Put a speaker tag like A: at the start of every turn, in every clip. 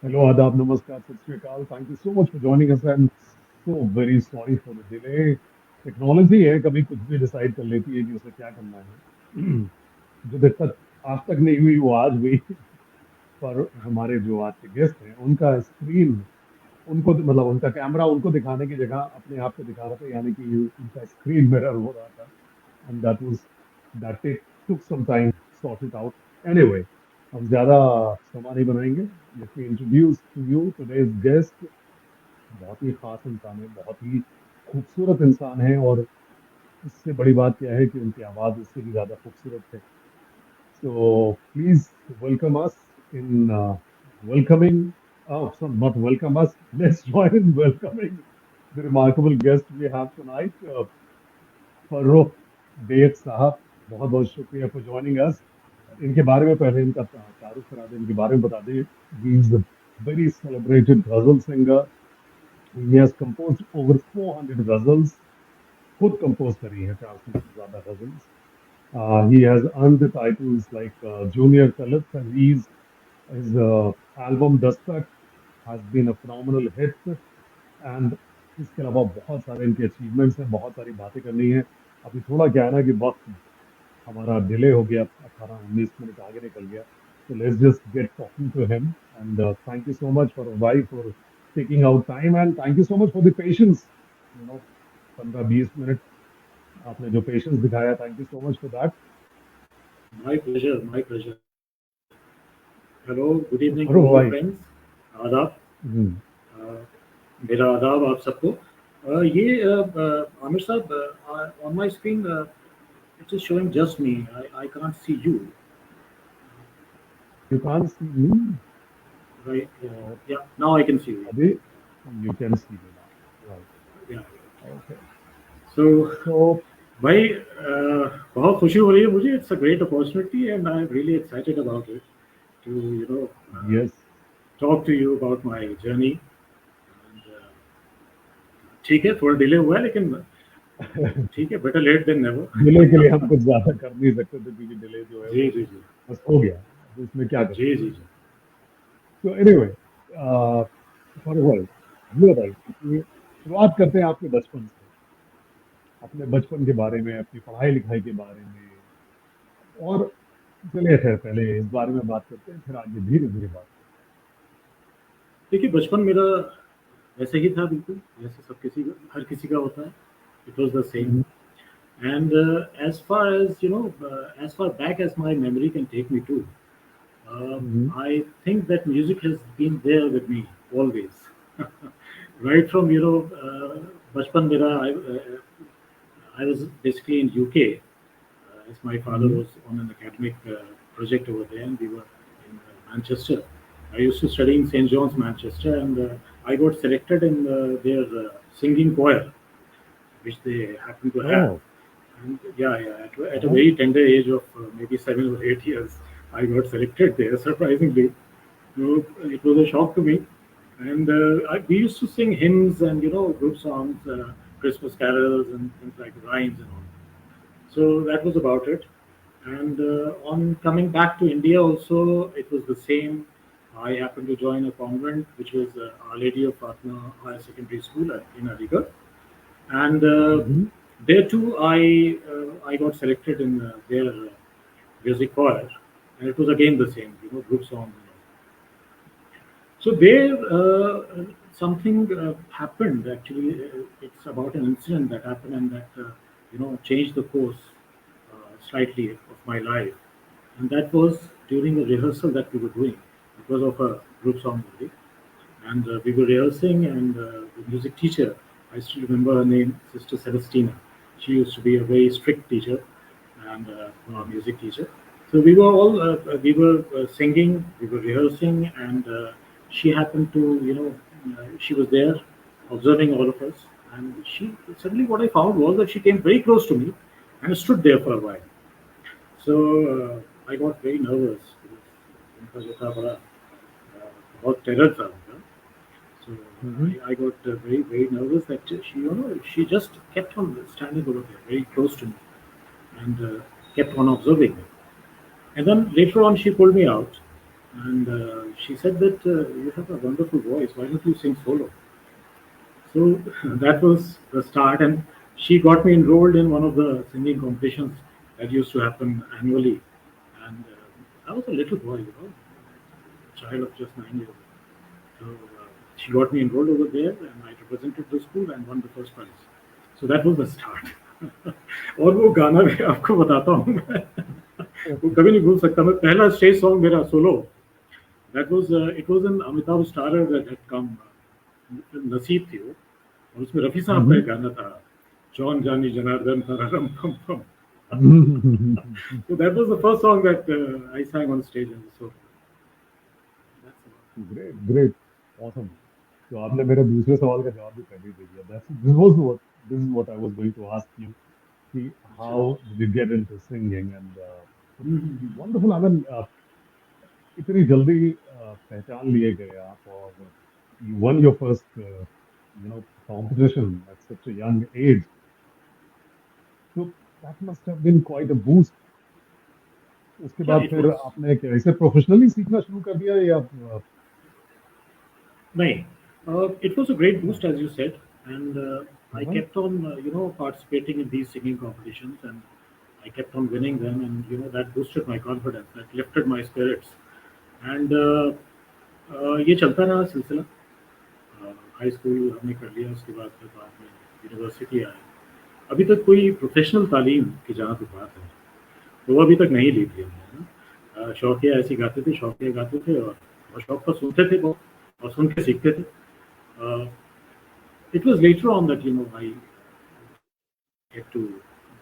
A: Hello, Adab, Namaskar, Sat Sri Akal. Thank you so much for joining us and so very sorry for the delay. Technology है कभी कुछ भी decide कर लेती है कि उसे क्या करना है जो दिक्कत आज तक नहीं हुई वो आज हुई पर हमारे जो आज के गेस्ट हैं उनका स्क्रीन उनको मतलब उनका कैमरा उनको दिखाने की जगह अपने आप को दिखा रहा था यानी कि उनका स्क्रीन मिरर हो रहा था and that it took some time to sort it out. Anyway, हम ज्यादा समय नहीं बनाएंगे. Let me introduce to you today's guest. बहुत ही खास इंसान है, बहुत ही खूबसूरत इंसान है और इससे बड़ी बात क्या है कि उनकी आवाज उससे भी ज्यादा खूबसूरत है. So please welcome us in welcoming. Oh, so not welcome us. Let's join in welcoming the remarkable guest we have tonight. Farrukh Baig sahab बहुत बहुत शुक्रिया फॉर जॉइनिंग अस. इनके बारे में पहले इनका तारुफ करा दें, इनके बारे में बता दें. He is a very celebrated ghazal singer. He has composed over 400 ghazals. खुद कंपोज करी है 400 से ज्यादा ghazals. He has earned the titles like Junior Talit Aziz. His album Dastak has been a phenomenal hit. And इसके अलावा बहुत सारे इनके अचीवमेंट्स हैं, बहुत सारी बातें करनी है. अभी थोड़ा क्या है ना कि वक्त हमारा डिले हो गया, 18-19 मिनट आगे निकल गया. So let's just get talking to him. And thank you so much for Vai for taking out time and thank you so much for the patience. You know, 15-20 minute आपने जो patience दिखाया, thank you so much for that.
B: My pleasure, my pleasure. Hello, good evening to
A: Farrukh
B: all the
A: भाई.
B: friends. आदाब.
A: हम्म,
B: Uh, मेरा आदाब आप सबको. आमिर साहब, on my screen it is showing just me. I can't see you.
A: you can't see me.
B: Right? Yeah,
A: और
B: yeah. Now I can see you.
A: अभी you can see me now. Right.
B: Yeah.
A: Okay.
B: So,
A: So
B: भाई बहुत खुशी हो रही है मुझे. It's a great opportunity and I'm really excited about it to
A: yes.
B: talk to you about my journey. And, ठीक है, थोड़ा डिले हुआ है लेकिन ठीक है, बेटर लेट देन
A: डिले के
B: नेवर.
A: लिए हम कुछ ज्यादा कर नहीं सकते थे क्योंकि डिले जो है
B: जी
A: वो
B: जी जी
A: बस हो गया. अब इसमें क्या कर
B: जी
A: सकते
B: जी
A: हैं.
B: जी.
A: तो एनीवे, फॉर वर्ल्ड ये बताइए कि शुरुआत करते हैं आपके बचपन से. अपने बचपन के बारे में, अपनी पढ़ाई लिखाई के बारे में. और चलिए खैर पहले इस बारे में बात करते हैं, फिर आगे धीरे धीरे बात
B: देखिए, बचपन मेरा वैसे ही था बिल्कुल, जैसे सब किसी का, हर किसी का होता है. इट वाज द
A: करते
B: सेम.
A: हैं.
B: And as far as as far back as my memory can take me to,
A: hmm,
B: I think that music has been there with me always. Right from बचपन मेरा, I was basically in UK, as my father
A: hmm,
B: was on an academic project over there, and we were in Manchester. I used to study in St. John's, Manchester, and I got selected in their singing choir, which they happen to have.
A: Oh,
B: And yeah, yeah, at a
A: हाँ,
B: very tender age of maybe 7 or 8 years, I got selected there, surprisingly. So it was a shock to me. And we used to sing hymns and, group songs, Christmas carols and things like rhymes and all. So that was about it. And on coming back to India also, it was the same. I happened to join a convent, which was Our Lady of Fatima Higher Secondary School in Aligarh. And
A: hmm,
B: there too, I got selected in their music choir, and it was again the same, group songs. And all. So there, something happened. Actually, it's about an incident that happened and that changed the course slightly of my life, and that was during a rehearsal that we were doing. It was of a group song only, and we were rehearsing, and the music teacher, I still remember her name, Sister Celestina. She used to be a very strict teacher and our
A: hmm,
B: music teacher. So we were all singing, we were rehearsing, and she happened to she was there observing all of us, and she suddenly what I found was that she came very close to me and stood there for a while. So I got very nervous because उनका जो था बड़ा बहुत terror था उनका. So
A: hmm,
B: I got very very nervous that she just kept on standing over there very close to me and kept on observing me. And then later on she pulled me out and she said that you have a wonderful voice. Why don't you sing solo? So that was the start, and she got me enrolled in one of the singing competitions that used to happen annually. And I was a little boy, a child of just 9 years. So she got me enrolled over there, and I represented the school and won the first prize. So that was the start. और वो गाना भी आपको बताता हूँ मैं वो कभी नहीं भूल सकता मैं पहला स्टेज सॉन्ग मेरा solo that was it was an Amitabh starrer that had come नसीब थी वो और उसमें रफी साहब का
A: Mm-hmm.
B: एक गाना था जॉन जानी जनार्दन तररम पम पम so that was the first song that I sang on stage as a solo. That's about
A: Great, great, awesome. तो आपने मेरे दूसरे सवाल का जवाब भी पहले ही दे दिया. This is what I was going to ask you. कि
B: it. Sure.
A: how did you get into singing and
B: Mhm.
A: wonderful. I mean, इतनी जल्दी पहचान लिए गए आप और you won your first competition at such a young age. So that must have been quite a boost. उसके
B: Yeah,
A: बाद
B: it
A: फिर
B: was.
A: आपने क्या इसे प्रोफेशनली सीखना शुरू कर दिया या
B: No, it was a great boost, as you said, and I
A: हाँ?
B: kept on, participating in these singing competitions, and I kept on winning them, and that boosted my confidence, that lifted my spirits, and ये चलता रहा सिलसिला high school हमने कर लिया उसके बाद फिर बाद में यूनिवर्सिटी आए अभी तक कोई प्रोफेशनल तालीम की जहाँ तक बात है तो वो अभी तक नहीं ली थी हमने ना शौकिया ऐसे गाते थे शौकिया गाते थे और शौक पर सुनते थे बहुत और सुन के सीखते थे it was later on that get to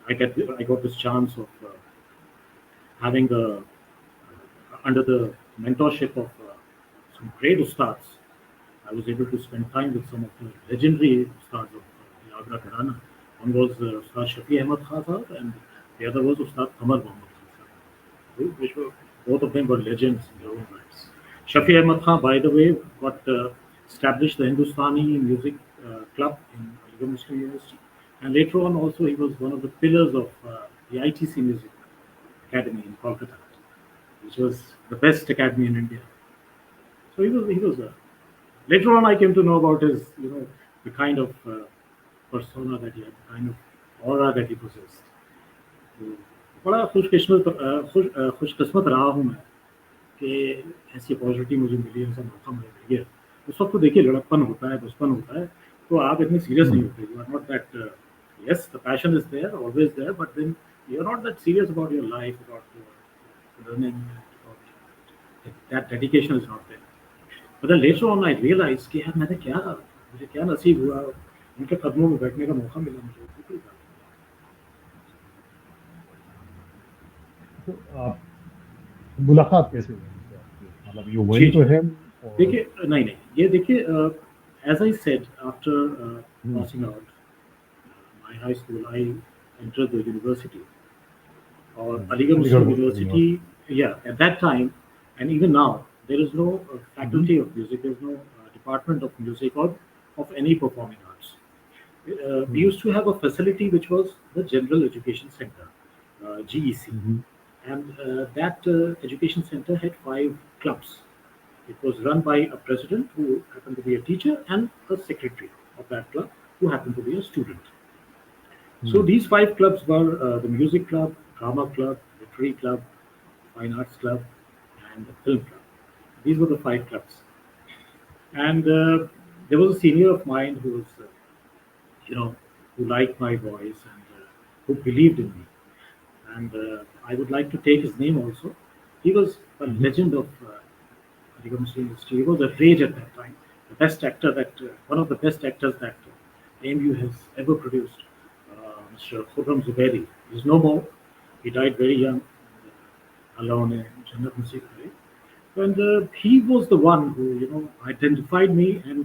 B: I got this chance of having the under the mentorship of some great ustads. I was able to spend time with some of the legendary ustads of the Agra Gharana. One was Ustad Shafi Ahmad Khan sahab, and the other was Ustad Qamar Mohammad Khan sahab, which were both of them were legends in their own rights. Shafi Ahmad Khan, by the way, got established the Hindustani Music Club in Aligarh Muslim University, and later on also he was one of the pillars of the ITC Music Academy in Kolkata, which was the best academy in India. So he was later on I came to know about his the kind of persona that he had, the kind of aura that he possessed. तो बड़ा खुशकिस्मत रहा हूँ मैं कि ऐसी opportunity मुझे मिली ऐसा मौका मुझे मिल गया उस वक्त तो देखिए लड़कपन होता है बचपन होता है तो आप इतने सीरियस नहीं होते you are not that yes the passion is there always there but then you're not that serious about your life about learning about that dedication is not there but then later on I realized कि यार मैंने क्या मुझे क्या नसीब हुआ उनके कदमों में बैठने का मौका मिला मुझे तो कोई बात
A: तो मुलाकात कैसे हुई उनसे आपकी मतलब you
B: ji
A: went
B: ji
A: to him or
B: देखिए नहीं नहीं ये देखिए as I said after
A: Hmm.
B: Passing out my high school, I entered the university or Aligarh
A: Aligarh
B: Muslim
A: Muslim
B: University.
A: University.
B: Yeah, at that time, and even now, there is no
A: Mhm.
B: faculty of music. There is no department of music or of any performing arts. We
A: Hmm.
B: used to have a facility which was the General Education Center, GEC,
A: Mhm.
B: and that education center had 5 clubs. It was run by a president who happened to be a teacher and a secretary of that club who happened to be a student. So
A: Hmm.
B: these 5 clubs were the music club, drama club, literary club, fine arts club, and the film club. These were the 5 clubs. And there was a senior of mine who was, you know, who liked my voice and who believed in me. And I would like to take his name also. He was a
A: Mhm.
B: legend of Aligarh Muslim University. He was a rage at that time. The best actor one of the best actors that AMU has ever produced. Mr. Khurram Zubairi. He's no more. He died very young. Allah ne Jannat Nasib करे. And he was the one who identified me and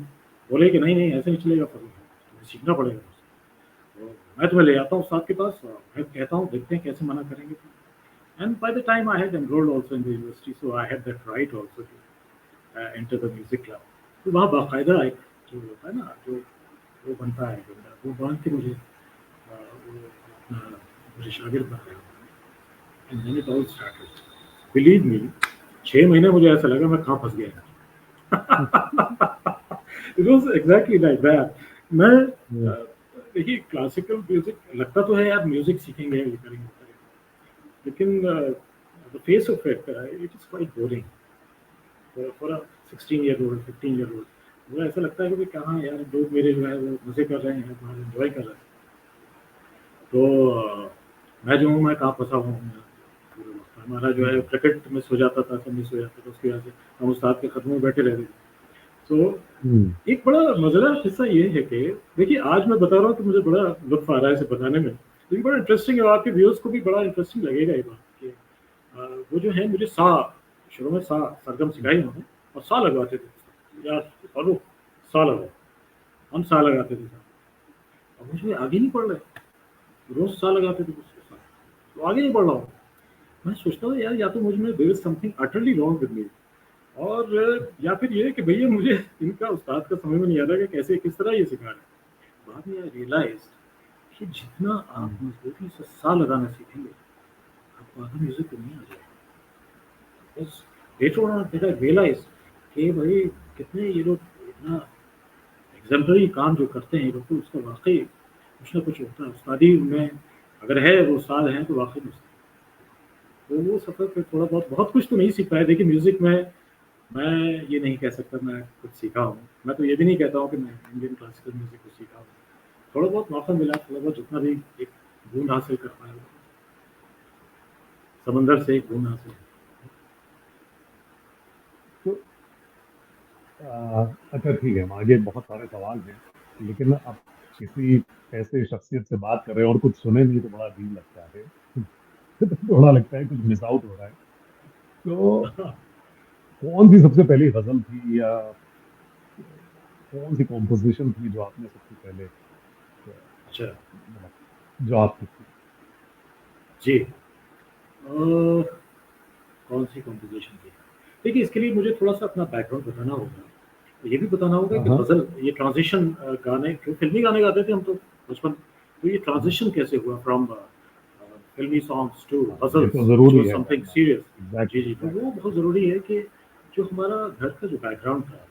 B: बोले कि नहीं नहीं ऐसे नहीं चलेगा पर तुम्हें सीखना पड़ेगा तो मैं तुम्हें ले आता हूँ साथ के पास और मैं कहता हूँ देखते हैं कैसे मना करेंगे and by the time I had enrolled also in the university so I had that right also to enter the music club तो वहाँ बाकायदा एक जो होता है ना जो वो बनता है बंदा वो बन के मुझे वो अपना मुझे शागिर्द बनाया and then it all started. Believe me, 6 महीने मुझे ऐसा लगा मैं कहाँ फंस गया। It was exactly like that. मैं
A: Yeah.
B: देखिए क्लासिकल म्यूजिक लगता तो है यार म्यूजिक सीखेंगे ये करेंगे वो करेंगे, लेकिन the face of it it is quite boring for a 16 year old 15 year old. मुझे ऐसा लगता है कि भाई कहाँ यार लोग मेरे जो है वो मजे कर रहे हैं, बाहर एंजॉय कर रहे हैं, तो मैं जो हूँ मैं कहाँ फंसा हुआ हूँ पूरे वक्त। हमारा जो है क्रिकेट मिस हो जाता था, सब मिस हो जाता था, उसकी वजह से हम उस्ताद के कदमों में बैठे रहते थे। तो
A: Hmm.
B: एक बड़ा मजेदार किस्सा ये है कि देखिए आज मैं बता रहा हूँ तो मुझे बड़ा लुत्फ आ रहा है इसे बताने में, लेकिन बड़ा इंटरेस्टिंग है, आपके व्यूअर्स को भी बड़ा इंटरेस्टिंग लगेगा ये बात कि वो जो है मुझे सा शुरू में सा सरगम सिखाई उन्होंने और सा लगवाते थे यार, फॉलो सा लगाओ, हम सा लगाते थे अब मुझे आगे नहीं पढ़ रहे, रोज सा लगाते थे उसके साथ, तो आगे नहीं बढ़ रहा हूँ। मैं सोचता हूँ यार या तो मुझ में there is something utterly wrong with me, और या फिर ये कि भैया मुझे इनका उस्ताद का समझ में नहीं आ रहा कि कैसे किस तरह ये सिखा रहे हैं। बाद में आई रियलाइज कि जितना आप
A: Hmm.
B: मजबूती से सा लगाना सीखेंगे आपको आगे म्यूजिक को नहीं आ जाएगा। बस later on did I realise कि भाई कितने ये लोग इतना एग्जाम्पलरी काम जो करते हैं ये लोग, तो उसका वाकई कुछ ना कुछ होता है उस्तादी उनमें अगर है, वो उस्ताद हैं तो वाकई में तो वो सफर पे थोड़ा बहुत बहुत कुछ तो नहीं सीख पाया। देखिए म्यूजिक में मैं ये नहीं कह सकता मैं कुछ सीखा हूँ, मैं तो ये भी नहीं कहता हूँ कि मैं इंडियन क्लासिकल म्यूजिक को सीखा हूँ। थोड़ा बहुत मौका मिला, थोड़ा बहुत जितना भी एक बूंद हासिल कर पाया, समंदर से एक बूंद हासिल।
A: तो अच्छा ठीक है, आगे बहुत सारे सवाल हैं, लेकिन अब किसी ऐसे शख्सियत से बात कर रहे हैं और कुछ सुने नहीं तो बड़ा अजीब लगता है। तो थोड़ा लगता है कुछ मिस आउट हो रहा है। तो कौन सी सबसे पहली गजल थी, या कौन सी कॉम्पोजिशन थी जो आपने सबसे पहले
B: अच्छा
A: मतलब जो आपकी थी?
B: जी, कौन सी कॉम्पोजिशन थी? देखिए इसके लिए मुझे थोड़ा सा अपना बैकग्राउंड बताना होगा, तो ये भी बताना होगा
A: हाँ
B: कि
A: हाँ।
B: गजल ये ट्रांजिशन गाने जो फिल्मी गाने गाते थे हम तो बचपन, तो ये
A: हाँ
B: ट्रांजिशन कैसे हुआ फ्रॉम फिल्मी सॉन्ग्स टू
A: हाँ, ये
B: गजल्स
A: तो
B: व्हिच
A: जरूरी
B: वाज
A: है
B: समथिंग
A: जानना।
B: सीरियस। जी
A: एग्जैक्टली
B: जी, तो वो
A: एग्जैक्टली।
B: बहुत ज़रूरी है कि जो हमारा घर का जो बैकग्राउंड था,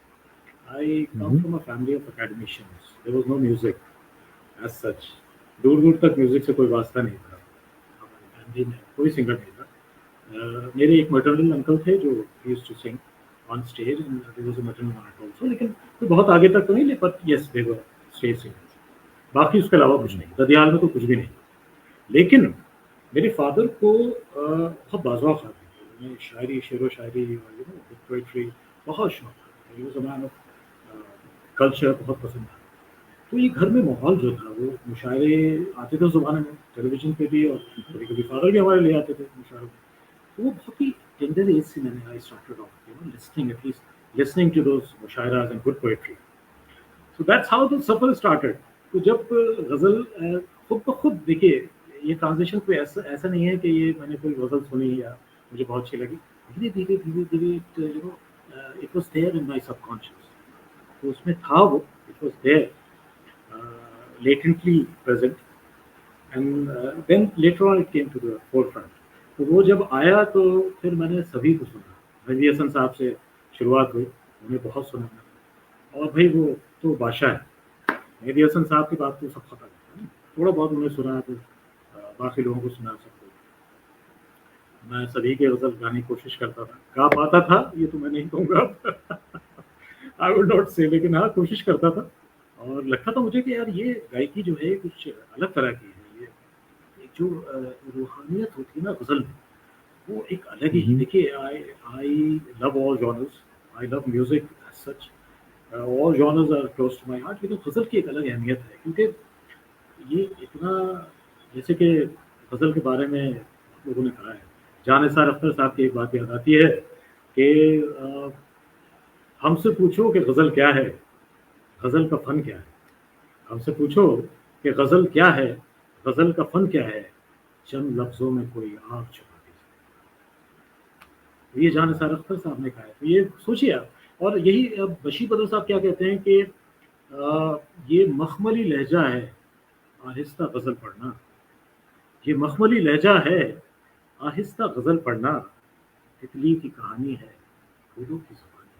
B: I come
A: hmm.
B: From a family of academicians, there was no music as such, दूर दूर तक म्यूजिक से कोई वास्ता नहीं था, हमारी फैमिली में कोई सिंगर नहीं था। मेरे एक मैटरनल अंकल थे जो used to sing on stage and there was a maternal aunt also, लेकिन कोई बहुत आगे तक तो नहीं, but yes they were stage singers. बाकी उसके अलावा कुछ नहीं, ददियाल में तो कुछ भी नहीं। लेकिन मेरे फादर को बहुत बाज़ौक़ आदमी थे, उन्हें शायरी, शेरो शायरी और पोएट्री बहुत शौक था। He was a man of culture, बहुत पसंद था। तो ये घर में माहौल जो था वो मुशायरे आते थे उस ज़माने में टेलीविज़न पे भी, और कभी-कभी फादर भी हमारे ले आते थे मुशायरों को। तो वो बहुत ही टेंडर एज से मैंने I started off listening at least listening to those mushairas and good poetry. So that's how the सफर स्टार्टेड। तो जब गज़ल खुद ब खुद देखिए ये ट्रांज़िशन कोई ऐसा ऐसा नहीं है कि ये मैंने कोई गज़ल सुनी या मुझे बहुत अच्छी लगी। धीरे-धीरे it it was there in my subconscious. तो उसमें था वो, it was there latently present, and then later on it came to the forefront। तो वो जब आया तो फिर मैंने सभी को सुना। मेहदी हसन साहब से शुरुआत हुई, उन्हें बहुत सुना मैंने, और भाई वो तो बादशाह है। मेहदी हसन साहब की बात तो सब पता है, थोड़ा बहुत उन्हें सुना तो बाकी लोगों को सुना सबको। मैं सभी के गज़ल गाने की कोशिश करता था, गा पाता था ये तो मैं नहीं कहूँगा आई वुड नॉट से, लेकिन हाँ कोशिश करता था। और लगता था मुझे कि यार ये गायकी जो है कुछ अलग तरह की है। ये एक जो रूहानियत होती है ना गज़ल में, वो एक अलग ही,
A: हम्म।
B: देखिए I I love all genres, I love music as such, all genres are close to my heart, लेकिन गज़ल की एक अलग अहमियत है क्योंकि ये इतना, जैसे कि गज़ल के बारे में लोगों ने कहा है, जान निसार अख्तर साहब की एक बात याद आती है कि हमसे पूछो कि गज़ल क्या है, गज़ल का फ़न क्या है? हमसे पूछो कि गज़ल क्या है, गज़ल का फ़न क्या है? चंद लफ्ज़ों में कोई आग छुपा दीजिए। तो ये जान निसार अख्तर साहब ने कहा है, तो ये सोचिए आप। और यही बशीर बद्र साहब क्या कहते हैं कि ये मखमली लहजा है, आहिस्ता गज़ल पढ़ना। ये मखमली लहजा है, आहिस्ता गज़ल पढ़ना, तितली की कहानी है, फूलों की ज़ुबानी।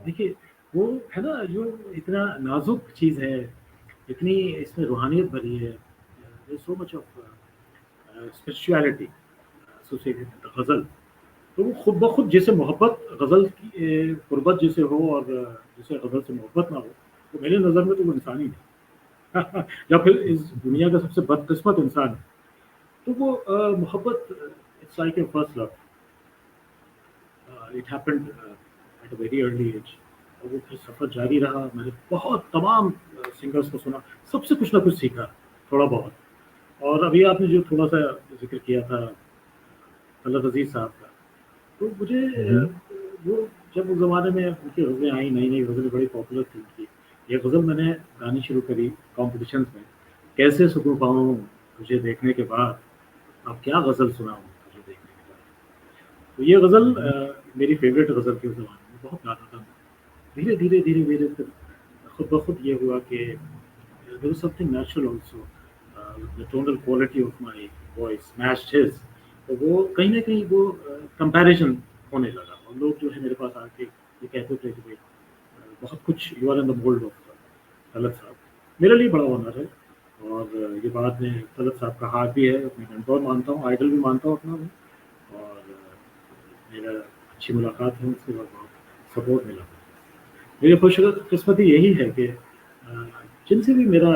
B: देखिए, वो है ना जो इतना नाज़ुक चीज़ है, इतनी इसमें रूहानियत भरी है, there is so much of spirituality associated with ghazal. तो वो खुद ब खुद जिसे मोहब्बत ग़ज़ल की क़ुर्बत जिसे हो और जिसे ग़ज़ल से मोहब्बत ना हो, तो मेरी नज़र में तो वो इंसान ही नहीं। या फिर इस दुनिया का सबसे बदकिस्मत इंसान है। तो वो मोहब्बत it's like your first love. It happened at a very early age और वो फिर सफ़र जारी रहा। मैंने बहुत तमाम सिंगर्स को सुना, सबसे कुछ ना कुछ सीखा, थोड़ा बहुत। और अभी आपने जो थोड़ा-सा ज़िक्र किया था तलत अज़ीज़ साहब का, तो मुझे
A: हम्म,
B: वो जब उस ज़माने में उनकी ग़ज़लें आई, नई-नई ग़ज़लें बड़ी पॉपुलर थी उनकी। ये ग़ज़ल मैंने गानी शुरू करी कॉम्पिटिशन्स में, कैसे सुकून पाऊँ तुझे देखने के बाद, अब क्या ग़ज़ल सुनाऊँ तुझे देखने के बाद। तो ये ग़ज़ल
A: हम्म,
B: मेरी फ़ेवरेट ग़ज़ल थी उस ज़माने में, बहुत गाता था मैं। धीरे-धीरे, धीरे-धीरे फिर खुद ब खुद ये हुआ कि there was something natural also the tonal quality of my voice matched his. तो वो कहीं न कहीं वो कंपैरिज़न होने लगा और लोग जो है मेरे पास आके ये कहते थे कि भई बहुत कुछ you are in the mould of Talat sahab. मेरे लिए बड़ा ऑनर है और ये बाद में तलत साहब का हाथ भी है, अपने मेंटर मानता हूँ, आइडल भी मानता हूँ अपना मैं। और मेरा अच्छी मुलाकात है उनसे और बहुत सपोर्ट मिला। मेरी खुशकिस्मती यही है कि जिनसे भी मेरा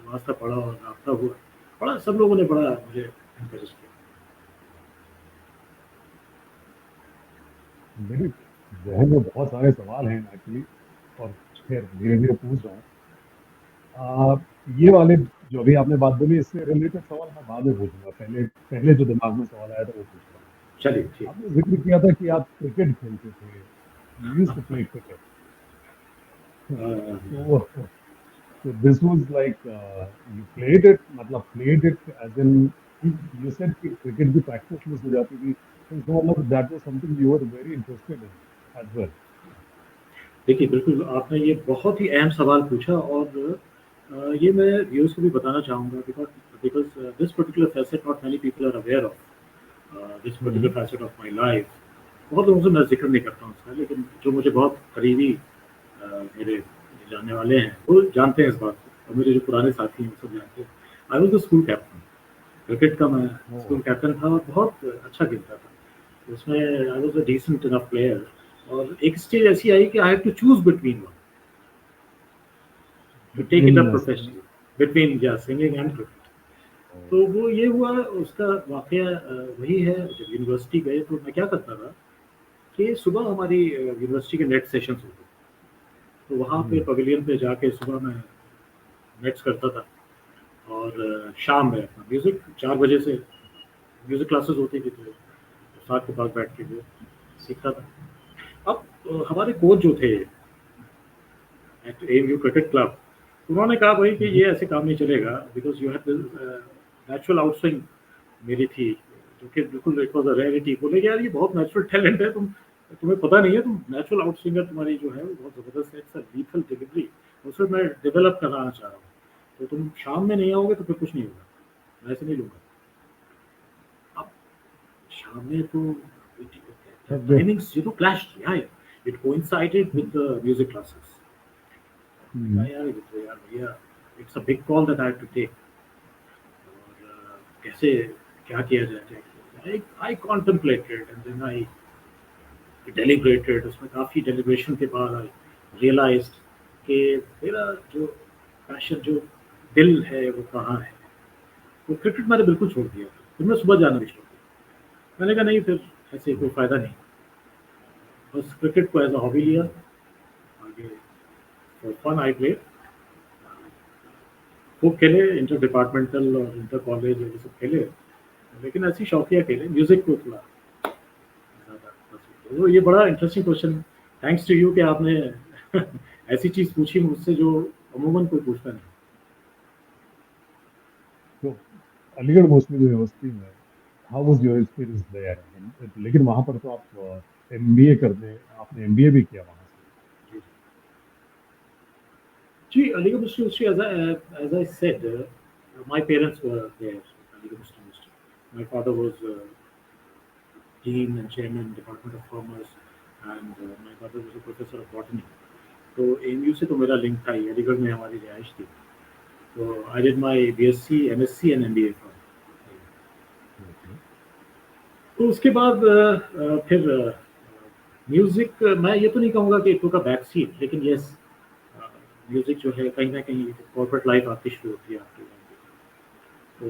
B: वास्ता पड़ा और राब्ता हुआ, बड़ा सब लोगों ने बड़ा मुझे एनकरेज किया।
A: मेरे जहन में बहुत सारे सवाल हैं एक्चुअली, और खैर धीरे धीरे पूछ रहा हूँ। आ, ये वाले जो अभी आपने बात बोली, इससे रिलेटेड सवाल मैं बाद में पूछूंगा। पहले पहले जो दिमाग में सवाल आया था वो पूछ रहा हूँ।
B: चलिए, ठीक।
A: आपने जिक्र किया था कि आप क्रिकेट खेलते थे, you used to play cricket.
B: Uh,
A: तो so this was like you played it, मतलब played it as in you said कि क्रिकेट की प्रैक्टिस मिस हो जाती थी, तो इसका मतलब that was something you were very interested in as well.
B: देखिए, बिल्कुल आपने ये बहुत ही अहम सवाल पूछा और ये मैं व्यूअर्स को भी बताना चाहूँगा because because this particular facet not many people are aware of this particular
A: hmm,
B: facet of my life. बहुत लोगों से मैं ज़िक्र नहीं करता हूँ उसका, लेकिन जो मुझे बहुत करीबी मेरे जानने वाले हैं, वो जानते हैं इस बात को और मेरे जो पुराने साथी हैं, वो सब जानते हैं। I was the school captain, cricket का मैं
A: ओह,
B: स्कूल कैप्टन था और बहुत अच्छा खेलता था। उसमें I was a decent enough player और एक स्टेज ऐसी आई कि I had to choose between one, to take it
A: between
B: up
A: singing,
B: professionally, between या सिंगिंग एंड क्रिकेट।
A: oh,
B: तो वो ये हुआ उसका वाक़या वही है जब यूनिवर्सिटी गए तो मैं क्या करता था कि सुबह हमारी यूनिवर्सिटी के नेट सेशंस होते थे। तो वहाँ पे
A: हम्म,
B: पवेलियन पे जाके सुबह मैं नेट्स करता था और शाम में अपना म्यूज़िक 4 बजे से म्यूज़िक क्लासेस होती थी तो साथ के पास बैठ के वो सीखता था। अब हमारे कोच जो थे एट एएमयू क्रिकेट क्लब, उन्होंने कहा भाई कि
A: हम्म,
B: ये ऐसे काम नहीं चलेगा because you have natural outswing मेरी थी, जो कि बिल्कुल इट वाज़ अ रेयरिटी। बोले कि यार ये बहुत नेचुरल टैलेंट है, तुम्हें पता नहीं है, तुम नेचुरल आउटस्विंगर तुम्हारी जो है वो बहुत ज़बरदस्त है, इट्स अ लीथल डिलीवरी, उसे मैं डेवलप कराना चाह रहा हूँ। तो तुम शाम में नहीं आओगे तो फिर कुछ नहीं होगा, मैं ऐसे नहीं लूँगा। अब शाम में तो the
A: तब
B: timings, clashed. Yeah, it coincided with the music classes.
A: हम्म,
B: यार ये तो यार भैया it's a big call that I have to take और कैसे क्या किया जाए। I contemplated and then I deliberated. उसमें काफ़ी डेलिब्रेशन के बाद आई रियलाइज्ड कि मेरा जो पैशन जो दिल है वो कहाँ है। तो क्रिकेट मैंने बिल्कुल छोड़ दिया, फिर मैं सुबह जाना भी छोड़ दिया। मैंने कहा नहीं, फिर ऐसे कोई फ़ायदा नहीं, बस क्रिकेट को एज अ हॉबी लिया। आगे फॉर फन आई प्ले, खूब खेले, इंटर डिपार्टमेंटल और इंटर कॉलेज ये सब खेले, लेकिन ऐसी शौकिया खेले, म्यूज़िक को थोड़ा ज़्यादा पसंद। तो ये बड़ा interesting question, thanks to you कि आपने ऐसी चीज़ पूछी मुझसे जो अमूमन कोई पूछता नहीं।
A: तो अलीगढ़ मुस्लिम यूनिवर्सिटी में how was your experience there? लेकिन वहां पर तो आप एमबीए करने, आपने एमबीए भी किया वहां से।
B: जी, जी, अलीगढ़ मुस्लिम University as I said, my parents were there, Aligarh Muslim University. My father was dean and chairman Department of Commerce, and my brother was a professor of botany. तो एएमयू से तो मेरा लिंक था ही, अलीगढ़ में हमारी रिहाइश थी। तो I did my BSc, MSc and MBA from. तो उसके बाद फिर म्यूजिक, मैं ये तो नहीं कहूँगा कि it took a back seat, लेकिन यस, म्यूजिक जो है कहीं ना कहीं कॉर्पोरेट लाइफ आती शुरू होती है आपकी। तो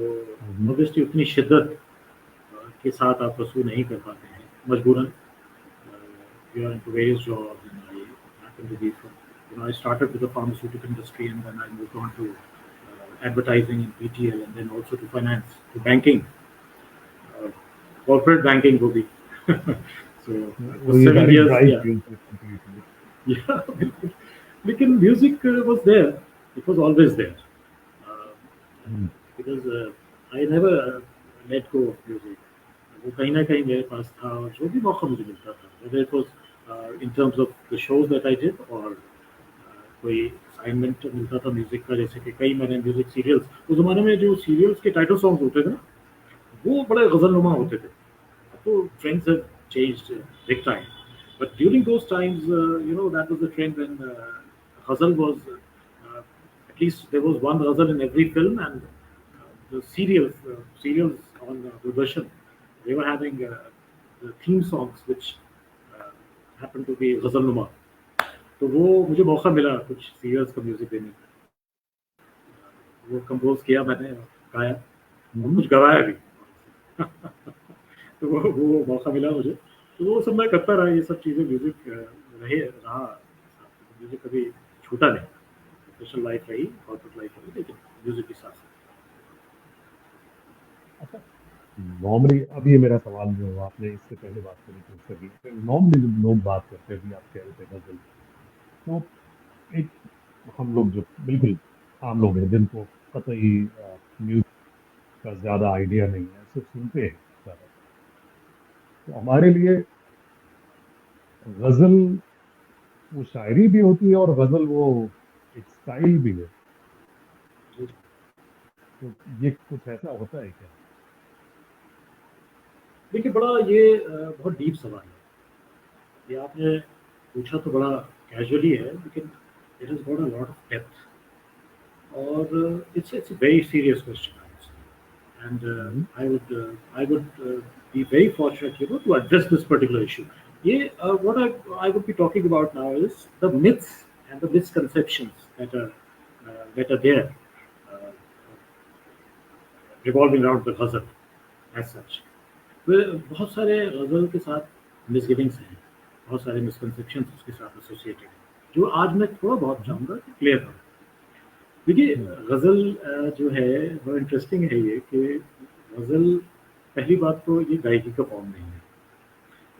B: ऑब्वियसली उतनी शिद्दत के साथ आप परस्यू नहीं कर पाते हैं मजबूरन। You are into various jobs and I happen to be from, I started with the pharmaceutical industry and then I moved on to advertising in BTL and then also to finance, to banking, corporate banking को भी। So for 7 years, yeah, लेकिन music was there, it was always there, because I never let go of music. वो कहीं ना कहीं मेरे पास था, और जो भी मौका मुझे मिलता था, whether it was in terms of the shows that I did or कोई असाइनमेंट मिलता था म्यूजिक का, जैसे कि कई मैंने म्यूजिक सीरियल्स, उस जमाने में जो सीरियल्स के टाइटल सॉन्ग्स होते थे ना, वो बड़े गजलनुमा होते थे। तो trends have changed big time, but during those times, that was the trend when ghazal was, at least there was one ghazal in every film, and the serials on Doordarshan, they were having the theme songs which happened to be ghazal numa. तो वो मुझे मौका मिला कुछ serials का music देने का, वो कंपोज किया मैंने, गाया, और कुछ गवाया भी। तो वो मौका मिला मुझे, तो वो सब मैं करता रहा, ये सब चीज़ें, म्यूजिक रहा, म्यूजिक कभी छूटा नहीं। प्रोफेशनल लाइफ रही, कॉर्पोरेट लाइफ रही, लेकिन म्यूजिक के साथ।
A: अच्छा, नॉर्मली अब ये मेरा सवाल जो आपने इससे पहले बात करी थी उससे भी, नॉर्मली जब लोग बात करते हैं, आप कह रहे थे गजल, तो एक हम लोग जो बिल्कुल आम लोग हैं जिनको कतई म्यूजिक का ज्यादा आइडिया नहीं है, सिर्फ सुनते हैं ज्यादा, तो हमारे लिए गजल वो शायरी भी होती है और गजल वो एक स्टाइल भी है, तो ये कुछ ऐसा होता है क्या?
B: देखिए, बड़ा ये बहुत डीप सवाल है, ये आपने पूछा तो बड़ा कैजुअली है, लेकिन it has got a lot of depth, और it's a very serious question, and I would be very fortunate, to address this particular issue. What I would be talking about now is the myths and the misconceptions that are there, revolving around the ghazal as such. बहुत सारे गजल के साथ मिसगिविंग्स हैं, बहुत सारे misconceptions उसके साथ एसोसिएटेड हैं, जो आज मैं थोड़ा बहुत चाहूँगा कि क्लियर करूँ। देखिए, गज़ल जो है बहुत इंटरेस्टिंग है, ये कि गज़ल, पहली बात तो ये गायकी का फॉर्म नहीं है,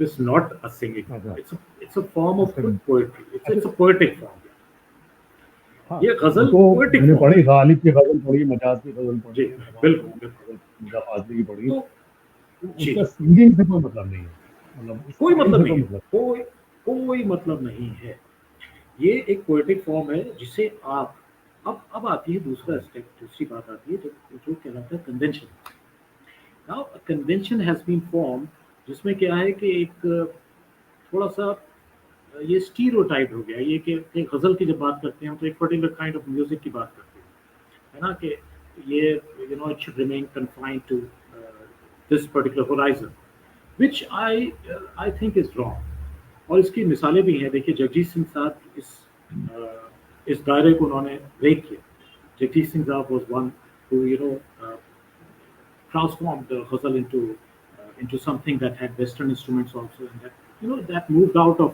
B: it's not a singing, it's a form of poetry, it's a poetic form. ये गज़ल पोएटिक
A: मैंने पढ़ी, गालिब की गज़ल पढ़ी, मजाज की गज़ल पढ़ी,
B: बिल्कुल
A: मिर्ज़ा फ़ाज़ली की पढ़ी, उसका सिंगिंग से कोई मतलब नहीं है, मतलब
B: कोई मतलब नहीं है, कोई मतलब नहीं है। ये एक पोएटिक फॉर्म है जिसे आप, अब आती है दूसरा स्टेप, दूसरी बात आती है जो कहलाता है convention. Now a convention has been form, जिसमें क्या है कि एक थोड़ा सा ये स्टीरियोटाइप हो गया, ये कि गज़ल की जब बात करते हैं तो एक पर्टिकुलर काइंड ऑफ म्यूजिक की बात करते हैं, है ना, कि ये it should remain confined to this particular horizon, which I think is wrong. और इसकी मिसालें भी हैं। देखिए, जगजीत सिंह साहब इस दायरे को उन्होंने ब्रेक किया। जगजीत सिंह साहब was one who transformed the ghazal into something that had Western instruments also, and that moved out of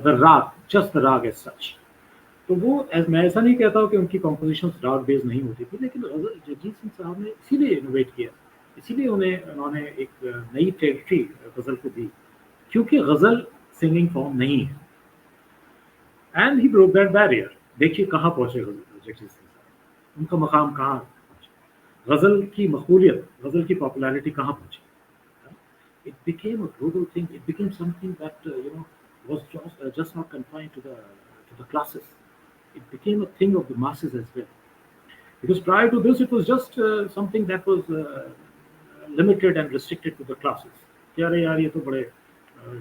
B: the rag, just the rag as such. तो वो, मैं ऐसा नहीं कहता हूँ कि उनकी कॉम्पोजिशंस राग बेस्ड नहीं होती थी, लेकिन जगजीत सिंह साहब ने इसीलिए इनोवेट किया, इसीलिए उन्होंने एक नई टेरिटरी गज़ल को दी, क्योंकि गज़ल सिंगिंग फॉर्म नहीं है, and he broke that barrier. देखिए कहाँ पहुँचे जगजीत सिंह साहब, उनका मकाम कहाँ पहुँचा, गज़ल की मकबूलियत, गज़ल की पॉपुलैरिटी कहाँ पहुँची। It became a global thing. It became something that was just not confined to the classes. It became a thing of the masses as well. Because prior to this, it was just something that was limited and restricted to the classes. कि अरे यार ये तो बड़े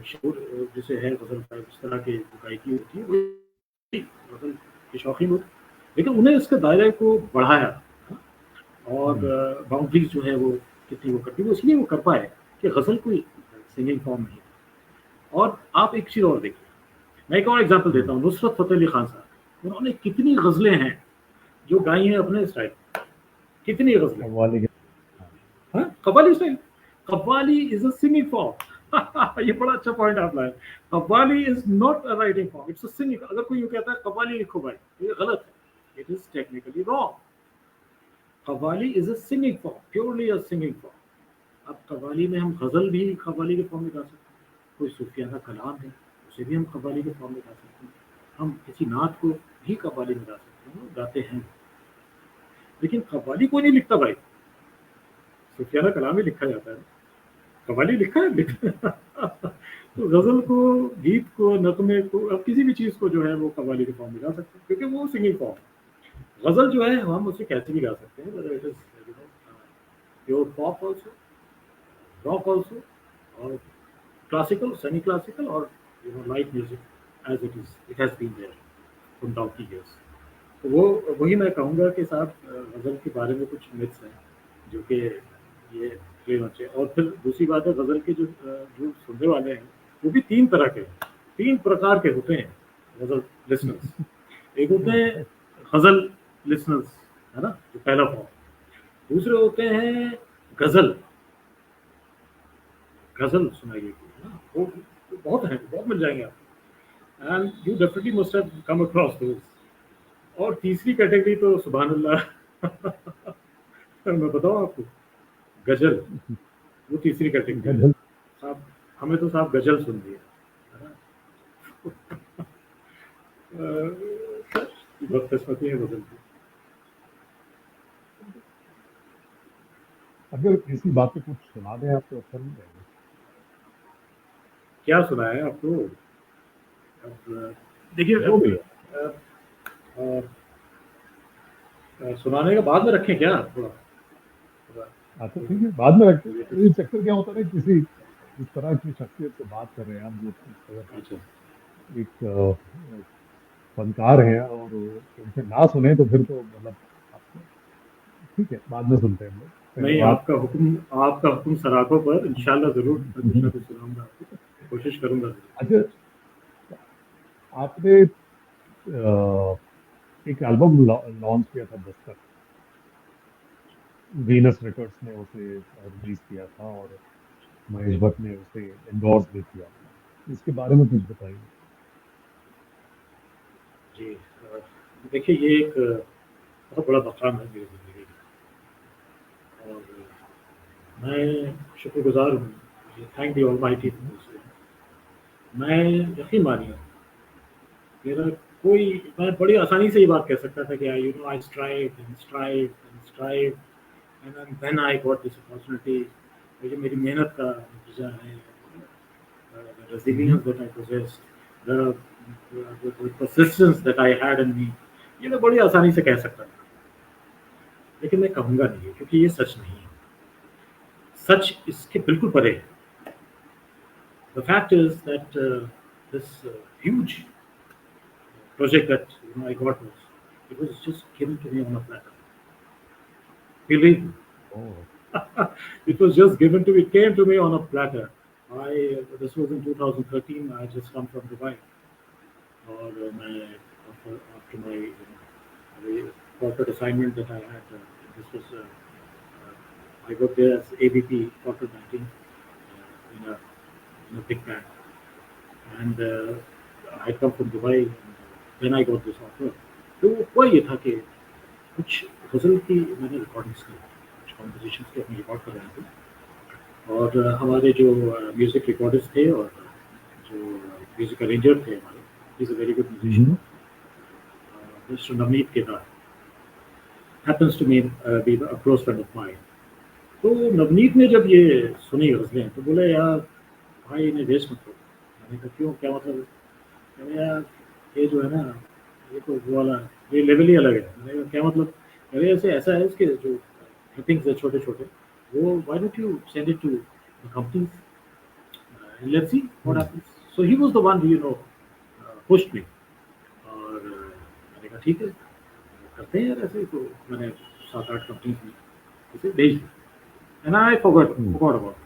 B: शोर जैसे है गज़ल का, इस तरह की जो गायकी होती है वही गज़ल के शौकीन होते हैं। लेकिन उन्हें इसके दायरे को बढ़ाया, हाँ, और
A: हम्म,
B: बाउंड्रीज जो है वो कितनी वो करती है, वो इसलिए वो कर पाए कि गज़ल कोई सिंगिंग फॉर्म नहीं है। और आप एक चीज़ और देखिए, मैं एक और एग्जांपल देता
A: हम्म,
B: हूँ, नुसरत फ़तेह अली खान साहब, उन्होंने कितनी गज़लें हैं जो गाई हैं अपने स्टाइल, कितनी गज़लें,
A: कव्वाली के। हाँ,
B: हाँ, qawwali style. Qawwali is a singing form. ये बड़ा अच्छा पॉइंट आप लाए। Qawwali is not a writing form, it's a singing. अगर कोई ये कहता है कव्वाली लिखो भाई, तो ये गलत है, it is technically wrong. Qawwali is a singing form, purely a singing form. अब कव्वाली में हम गजल भी कव्वाली के फॉर्म में गा सकते हैं, कोई सूफियाना कलाम है उसे भी हम कव्वाली के फॉर्म में गा सकते हैं, हम किसी नात को भी कव्वाली में गा सकते हैं, गाते हैं। लेकिन कव्वाली कोई नहीं लिखता भाई, सूफियाना कलाम ही लिखा जाता है, कव्वाली लिखा है लिखा। तो गजल को, गीत को, नगमे को, अब किसी भी चीज को जो है वो कव्वाली के फॉर्म में गा सकते हैं, क्योंकि वो सिंगिंग फॉर्म है। गजल जो है हम उसे कैसे भी गा सकते हैं, whether it is, you know, pure pop also, rock also, और क्लासिकल, सेमी क्लासिकल, और light music as it has been there from donkey years. तो वो वही मैं कहूँगा कि साहब गज़ल के बारे में कुछ मिथ्स हैं जो कि ये क्लियर होना चाहिए। और फिर दूसरी बात है, गज़ल के जो सुनने वाले हैं वो भी तीन तरह के, तीन प्रकार के होते हैं गज़ल लिसनर्स। एक होते हैं गज़ल लिसनर्स, है ना, जो पहला फॉर्म। दूसरे होते हैं गज़ल, गज़ल सुनाइए, है ना, वो बहुत हैं, बहुत मिल जाएंगे आपको, and you definitely must have come across those. और तीसरी कैटेगरी तो सुभान अल्लाह। मैं बताऊँ आपको, गजल, वो तीसरी कैटेगरी है
A: गजल।
B: साहब। हमें तो साहब गजल सुन दी है ना। बदकिस्मती है गजल की।
A: अगर किसी बात पे कुछ सुना दें आप तो अच्छा नहीं रहेगा।
B: क्या सुना है आपको? अब देखिए,
A: जो भी है।
B: अ, अ, सुनाने का बाद में रखें क्या, थोड़ा थोड़ा
A: अच्छा ठीक है, बाद में रखते
B: मुझे
A: हैं।
B: कुछ।
A: ये चक्कर क्या होता है ना, किसी इस तरह की शख्सियत से बात कर रहे हैं हम, जो अगर
B: अच्छा,
A: एक फनकार हैं और उनसे ना सुने तो फिर तो मतलब आप, ठीक है बाद में सुनते हैं हम लोग, पहले
B: नहीं,
A: बात।
B: आपका हुक्म सराखों पर, इंशाल्लाह जरूर मैं कुछ ना कुछ सुनाऊंगा आपको, कोशिश करूंगा जरूर।
A: अच्छा, आपने एक एल्बम लॉन्च किया था दस्तक, वीनस रिकॉर्ड्स ने उसे रिलीज किया था और महेश भट्ट ने उसे एंडोर्स भी किया था, इसके बारे में कुछ बताइए।
B: जी, देखिए ये एक बहुत बड़ा मकाम है मेरी ज़िंदगी का, और मैं शुक्रगुज़ार हूँ, thank the almighty for this. मैं, यकीन मानिए, मेरा कोई, मैं बड़ी आसानी से ये बात कह सकता था कि I strive and strive and strive, and then I got this opportunity. ये जो मेरी मेहनत का नतीजा है, the resilience that I possessed, the persistence that I had in me, ये मैं बड़ी आसानी से कह सकता था, लेकिन मैं कहूँगा नहीं, क्योंकि ये सच नहीं है। सच इसके बिल्कुल परे है। The fact is that this huge project that I got was, it was just given to me on a platter. Believe me,
A: oh.
B: it was just given to me. It came to me on a platter. This was in 2013. I had just come from Dubai, और मैं after my corporate assignment that I had, this was I worked there as AVP corporate banking in a big bank, and I come from Dubai, and then I got this offer. तो हुआ ये था कि कुछ गज़ल की मैंने recordings की, कुछ कॉम्पोजिशंस की अपनी रिकॉर्ड कर रहे थे, और हमारे जो म्यूज़िक रिकॉर्डिस्ट थे और जो म्यूज़िक अरेंजर थे हमारे, he is a very good musician,
A: hmm,
B: mister Navneet Kedar, happens to me be a close friend of mine. तो नवनीत ने जब ये सुनी गज़लें तो बोले यार भाई इन्हें वेस्ट मत करो। मैंने कहा क्यों, क्या मतलब है? कहने यार ये जो है ना, ये तो वो वाला, ये लेवल ही अलग है। मैंने कहा क्या मतलब? अरे ऐसे ऐसा है, इसके जो क्लिपिंग्स है छोटे छोटे, वो why don't you send it to the companies, and let's see what
A: Hmm.
B: happens. So he was the one who pushed me. और मैंने कहा ठीक है करते हैं यार ऐसे, तो मैंने 7-8 कंपनी में इसे भेज दी, and I
A: Hmm.
B: forgot about it.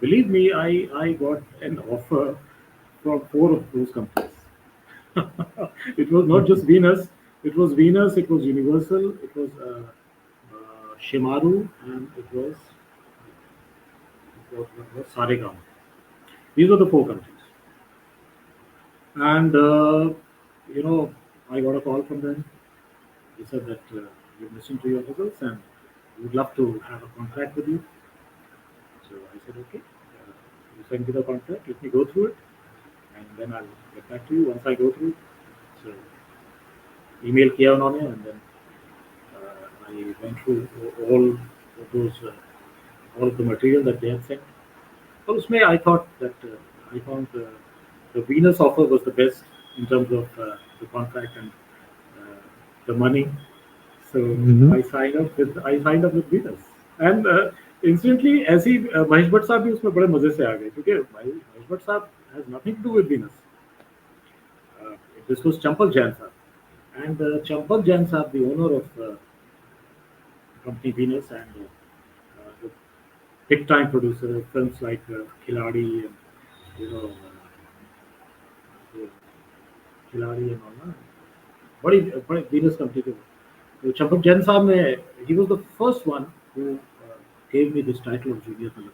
B: Believe me, I got an offer from 4 of those companies. It was not just Venus. It was Venus. It was Universal. It was Shimaru, and it was Saregam. These were the 4 companies. And I got a call from them. They said that we're listening to your results and we would love to have a contract with you. So I said, okay, you send me the contract, let me go through it, and then I'll get back to you once I go through. So email किया उन्होंने, and then I went through all of those all of the material that they had sent. और उसमें I thought that I found the Venus offer was the best in terms of the contract and uh, the money. So
A: Mhm.
B: I signed up with Venus, and instantly ऐसे ही महेश भट्ट साहब भी उसमें बड़े मजे से आ गए, क्योंकि महेश भट्ट साहब has nothing to do with Venus. Uh, this was Champak Jain sir, and Champak Jain sir, the owner of company Venus, and the big time producer of films like Khiladi and you know uh, Khiladi and all that. बड़ी बड़ी Venus company के तो चंपक जैन साहब ने, he was the first one who gave me this title of junior तलब.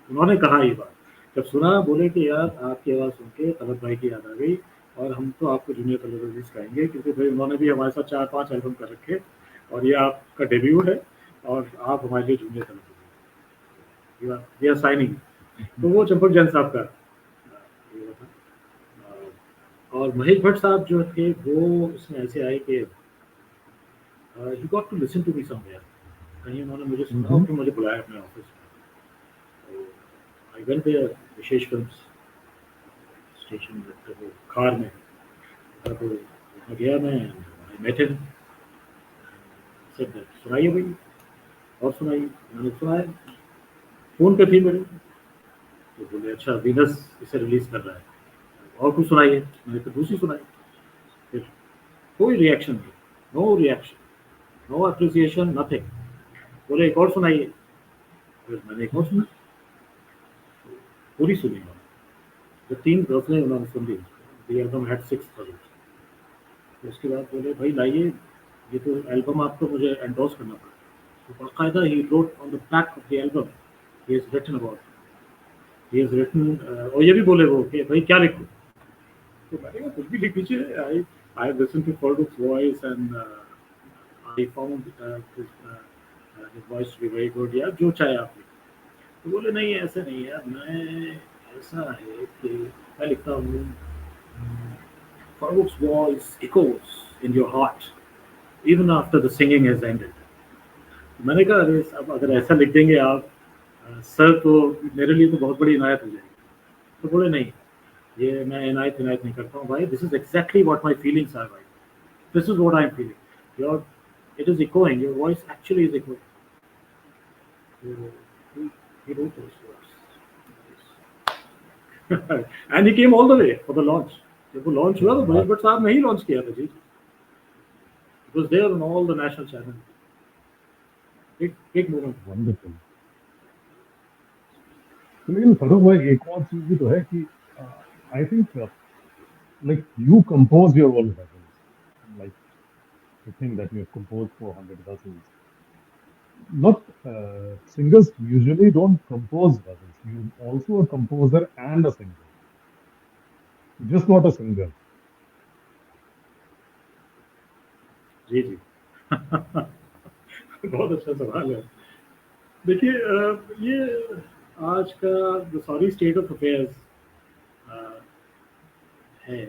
B: उन्होंने कहा ये बात, जब सुना बोले कि यार आपकी आवाज़ सुन के तलब भाई की याद आ गई, और हम तो आपको जूनियर तलब कहेंगे, क्योंकि भाई उन्होंने भी हमारे साथ 4-5 एल्बम कर रखे, और ये आपका डेब्यू है, और आप हमारे लिए जूनियर तलब वी आर साइनिंग. तो वो चंपक जैन साहब का ये था. और महेश भट्ट साहब जो थे वो उसमें ऐसे आए कि he got to listen to me somewhere. कहीं उन्होंने मुझे सुना और
A: Mhm.
B: फिर मुझे बुलाया अपने ऑफिस में. तो I went there, Vishesh Films station में, वो कार में. तो वहाँ गया मैं, I met him, said that सुनाइए भाई, और सुनाइए. मैंने सुनाया, फ़ोन पे थी मेरे. तो बोले अच्छा वीनस इसे रिलीज़ कर रहा है, और कुछ सुनाइए. मैंने फिर दूसरी सुनाई. फिर कोई रिएक्शन नहीं, no reaction, no appreciation, nothing. बोले एक और सुनाइए. फिर मैंने एक और सुनाई, पूरी सुनी मैंने. जो 3 गज़लें उन्होंने सुन ली. The album had 6 ghazals. तो उसके बाद बोले भाई लाइए, ये तो एल्बम आपको मुझे एंडोर्स करना पड़ेगा. तो बाकायदा he wrote on the back of the album, he has written about, he has written, और ये भी बोले वो कि भाई क्या लिखूं. तो मैंने कहा कुछ भी लिख दीजिए. आई लिसन टू फॉरडुक्स voice and I found his voice to be very good, या जो चाहे आप लिखो. तो बोले नहीं ऐसे नहीं है, मैं ऐसा है कि मैं लिखता हूँ, Farouk's voice echoes in your heart even after the singing has ended. मैंने कहा अरे अब अगर ऐसा लिख देंगे आप सर, तो मेरे लिए तो बहुत बड़ी इनायत हो जाएगी. तो बोले नहीं, ये मैं इनायत इनायत नहीं करता हूँ भाई. This is exactly what my feelings are भाई. This is what I am feeling. Your it is echoing, your voice actually is echoing. He wrote those words. And he came all the way for the launch. जब वो launch हुआ तो महेश भट्ट साहब ने ही launch किया था जी. It was there on all the national channels. Big moment.
A: Wonderful. तो लेकिन फरूक भाई एक और चीज भी तो है कि I think like you compose your own ghazals, like the thing that you have composed 400 ghazals. Not singers usually don't compose ghazals. You also a composer and a singer, just not a singer.
B: जी जी. बहुत अच्छा सवाल है. देखिए ये आज का the sorry state of affairs है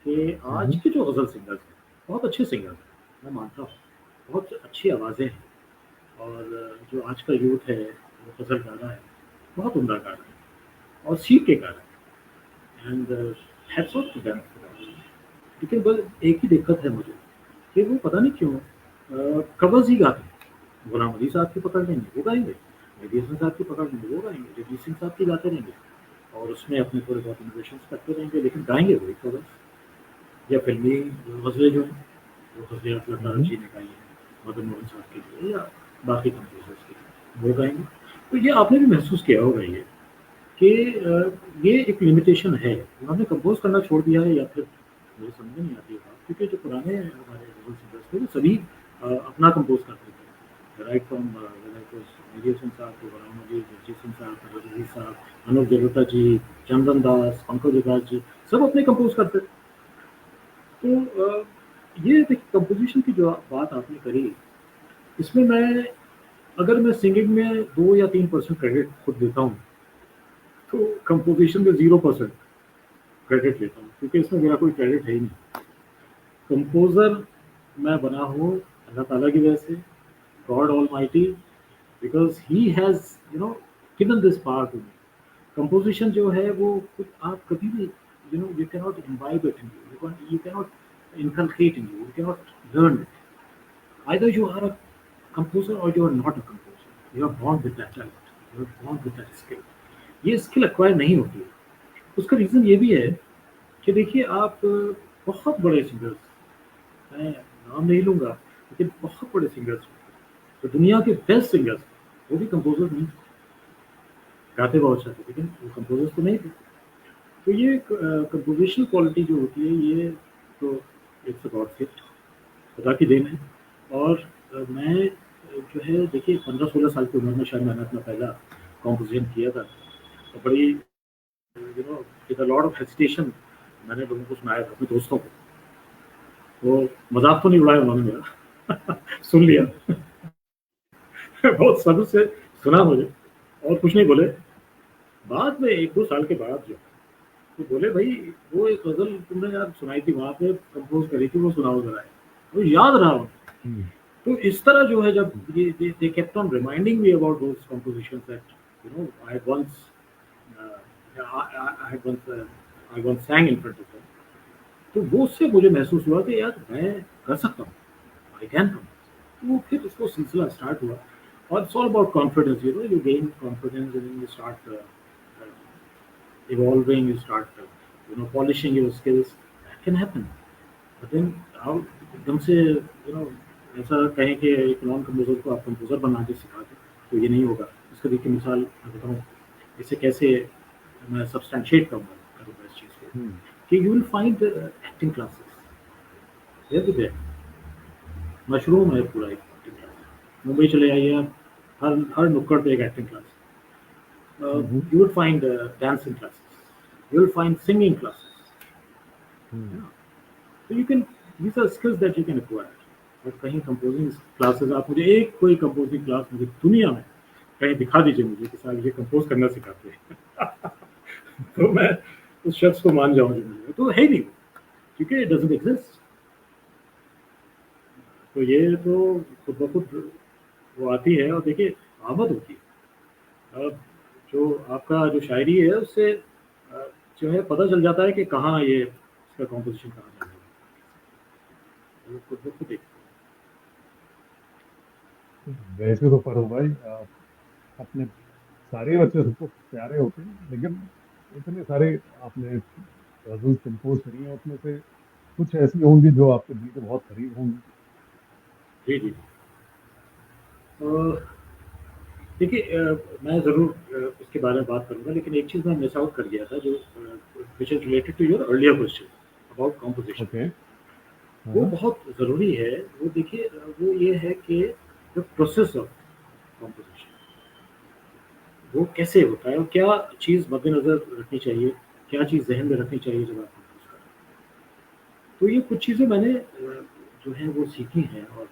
B: कि आज
A: Mhm.
B: के जो गज़ल सिंगर्स हैं बहुत अच्छे सिंगर्स हैं, मैं मानता हूँ, बहुत अच्छी आवाज़ें हैं. और जो आज का यूथ है वो गज़ल गा रहा है, बहुत उम्दा गा रहा है और सीख के गा रहा है. And hats off to them. लेकिन बस एक ही दिक्कत है मुझे कि वो पता नहीं क्यों कवर्स ही गाते हैं. गुलाम अली साहब की पकड़ लेंगे वो गाएंगे, मेहदी हसन साहब की पकड़ लेंगे वो गाएंगे, जगजीत सिंह साहब की गाते रहेंगे. और उसमें अपने थोड़े बहुत इनोवेशन करते रहेंगे, लेकिन गाएंगे वही कवर्स या फिल्मी गज़लें जो हैं, वो गज़लें अतुल
A: हम्म,
B: जी ने गाई हैं मदन मोहन साहब के लिए या बाकी कंपोजर्स के लिए, वो गाएंगे। तो ये आपने भी महसूस किया होगा ये कि ये एक लिमिटेशन है। उन्होंने कंपोज़ करना छोड़ दिया है या फिर मुझे समझ में नहीं आती है बात, क्योंकि जो पुराने हमारे गज़ल सिंगर्स थे वो सभी अपना कंपोज़ करते थे। Right from when it was Mehdi Hasan sahab to Ghulam Ali, Jagjit Singh sahab, Parvez Ali साहब, अनूप जलोटा जी, चंदन दास, पंकज उधास जी, सब अपने कंपोज़ करते थे। तो ये देखिए कंपोज़िशन की जो बात आपने करी, इसमें मैं अगर मैं सिंगिंग में 2 या 3% क्रेडिट खुद देता हूँ, तो कंपोज़िशन में 0% क्रेडिट लेता हूँ, क्योंकि इसमें मेरा कोई क्रेडिट है ही नहीं। कंपोज़र मैं बना हूँ अल्लाह ताला की वजह से, God almighty, because he has given this power to me. Composition जो है वो खुद आप कभी भी you can not imbibe it in you can not inculcate in you can not learn it. Either you are a composer or you are not a composer. You are born with that talent. You are born with that skill. ये skill acquire नहीं होती है। उसका reason ये भी है कि देखिए आप बहुत बड़े सिंगर्स, मैं नाम नहीं लूँगा, लेकिन बहुत बड़े सिंगर्स, तो दुनिया के बेस्ट सिंगर्स, वो भी कंपोजर नहीं थे। गाते बहुत अच्छा थे, लेकिन वो कंपोजर्स तो नहीं थे। तो ये कंपोजिशनल क्वालिटी जो होती है, ये तो इट्स अ गॉड गिफ्ट, खुदा की देन है। और मैं जो है देखिए 15-16 साल की उम्र में शायद मैंने अपना पहला कॉम्पोजिशन किया था। तो बड़ी with a lot of hesitation मैंने लोगों को सुनाया था, अपने दोस्तों को। वो मज़ाक तो नहीं उड़ाया उन्होंने मेरा सुन लिया बहुत सब्र से सुना मुझे और कुछ नहीं बोले। बाद में 1-2 साल के बाद जो तो बोले, "भई वो एक गज़ल तुमने यार सुनाई थी वहाँ पे, कंपोज़ करी थी, वो सुनाओ ज़रा।" वो याद रहा उनको।
A: हम्म,
B: तो इस तरह जो है जब ये they kept on reminding me about those compositions that I had once uh, I had once I once sang in front of them. तो वो उससे मुझे महसूस हुआ कि यार मैं कर सकता हूँ, आई कैन कम। तो वो फिर उसको सिलसिला स्टार्ट हुआ। और it's all about confidence, you gain confidence and you start evolving, you start polishing your skills, that can happen. But then आप एकदम से ऐसा कहें कि एक नॉन कंपोजर को आप कंपोजर बना के सिखा दें, तो ये नहीं होगा। इसका देखिए मिसाल मैं बताऊँ, इसे कैसे मैं सब्सटैंशिएट करूँगा इस चीज़ को,
A: हम्म,
B: कि you will find acting classes everywhere. Mushroom है पूरा एक एक्टिंग क्लास। मुंबई चले आइए आप, हर हर नुक्कड़ पे एक acting class.
A: Hmm,
B: You will find dancing classes. You will find singing classes.
A: Hmm,
B: Yeah. So you can, these are skills that you can acquire. और कहीं कंपोजिंग क्लासेस, आप मुझे एक कोई कंपोजिंग क्लास मुझे दुनिया में कहीं दिखा दीजिए मुझे कि साहब ये कंपोज करना सिखाते हैं तो मैं उस शख्स को मान जाऊंगी। मुझे तो है ही नहीं, क्योंकि इट डजंट एग्जिस्ट। तो ये तो खुद ब खुद वो आती है, और देखिए आमद होती है। अब जो आपका जो शायरी है उससे जो है पता चल जाता है कि कहाँ ये इसका कॉम्पोजिशन कहाँ जाएगा, वो खुद ब खुद एक।
A: वैसे तो फरूक भाई अपने सारे बच्चे सबको प्यारे होते हैं, लेकिन इतने सारे आपने गजल कंपोज करी हैं, उसमें से कुछ ऐसी होंगी जो आपके दिल के बहुत करीब होंगी।
B: जी जी। देखिए मैं ज़रूर इसके बारे में बात करूँगा, लेकिन एक चीज़ मैं मिस आउट कर गया था, जो which is related to your earlier question about composition.
A: Okay.
B: वो
A: हाँ।
B: बहुत ज़रूरी है। वो देखिए वो ये है कि द प्रोसेस ऑफ कॉम्पोजिशन वो कैसे होता है, और क्या चीज़ मद्देनज़र रखनी चाहिए, क्या चीज़ ज़हन में रखनी चाहिए जब आप कंपोज़ कर रहे हैं। तो ये कुछ चीज़ें मैंने जो है वो सीखी हैं, और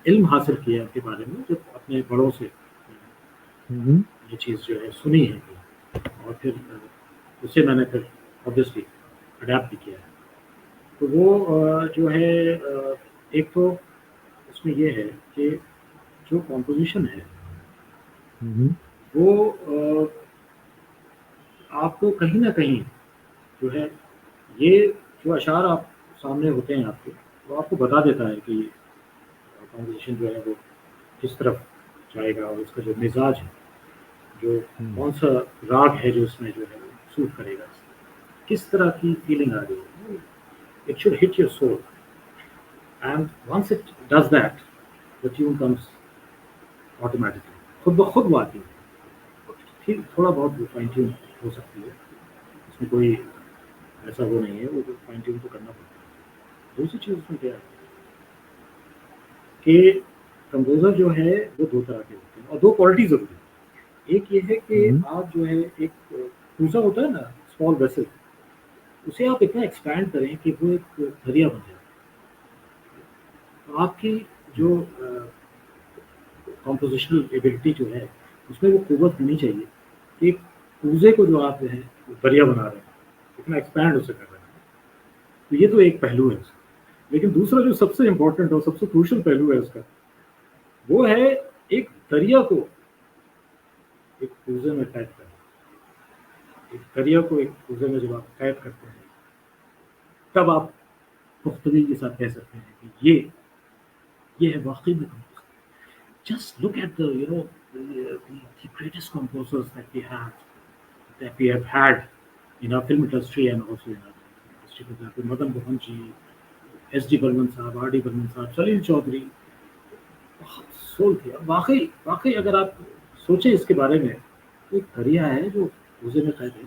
B: इल्म हासिल किया है इनके बारे में, जब अपने बड़ों से
A: हम्म,
B: ये चीज़ जो है सुनी है, और फिर उसे मैंने फिर ऑब्वियसली अडैप्ट भी किया है। तो वो जो है एक तो उसमें ये है कि जो कॉम्पोजिशन है
A: हम्म,
B: वो आपको कहीं न कहीं जो है, ये जो अशार आप सामने होते हैं आपके, वो आपको बता देता है कि कॉम्पोजिशन जो है वो किस तरफ जाएगा, और इसका जो मिज़ाज है, जो
A: हम्म,
B: कौन सा राग है जो इसमें जो है सूट करेगा, किस तरह की फीलिंग आ रही है, it should hit your soul, and once it does that the tune comes automatically, खुद ब खुद वो आती है। ठीक, थोड़ा बहुत फाइन ट्यून हो सकती है, इसमें कोई ऐसा वो नहीं है, वो फाइन ट्यून तो करना पड़ता है। दूसरी चीज़ उसमें क्या है कि कंपोज़र जो है वो 2 तरह के होते हैं और 2 क्वालिटी ज़रूरी है। एक ये है कि
A: हम्म,
B: आप जो है एक क्रूज़र होता है ना, स्मॉल वेसल, उसे आप इतना एक्सपैंड करें कि वो एक दरिया बन जाए। तो आपकी जो कंपोज़िशनल एबिलिटी जो है, उसमें वो क़ुव्वत होनी चाहिए कि क्रूज़े को जो आप जो है वो दरिया बना रहे हैं, इतना एक्सपैंड उसे कर रहे हैं। तो ये तो एक पहलू है उसका। लेकिन दूसरा जो सबसे इम्पोर्टेंट और सबसे क्रूशियल पहलू है उसका, वो है एक दरिया को एक क्रूज़े में कैद करना। एक दरिया को एक क्रूज़े में जब आप कैद करते हैं, तब आप पुख्तगी के साथ कह सकते हैं कि ये है वाक़ई में composer. Just look at the, the greatest composers that we have had in our film industry and also in our industry. For example, Madan Mohan ji, S.D. Burman साहब, R.D. Burman साहब, सलील चौधरी, बहुत सोल थे। और वाक़ई वाक़ई अगर आप सोचें इसके बारे में, तो एक दरिया है जो रोज़े में कैद है।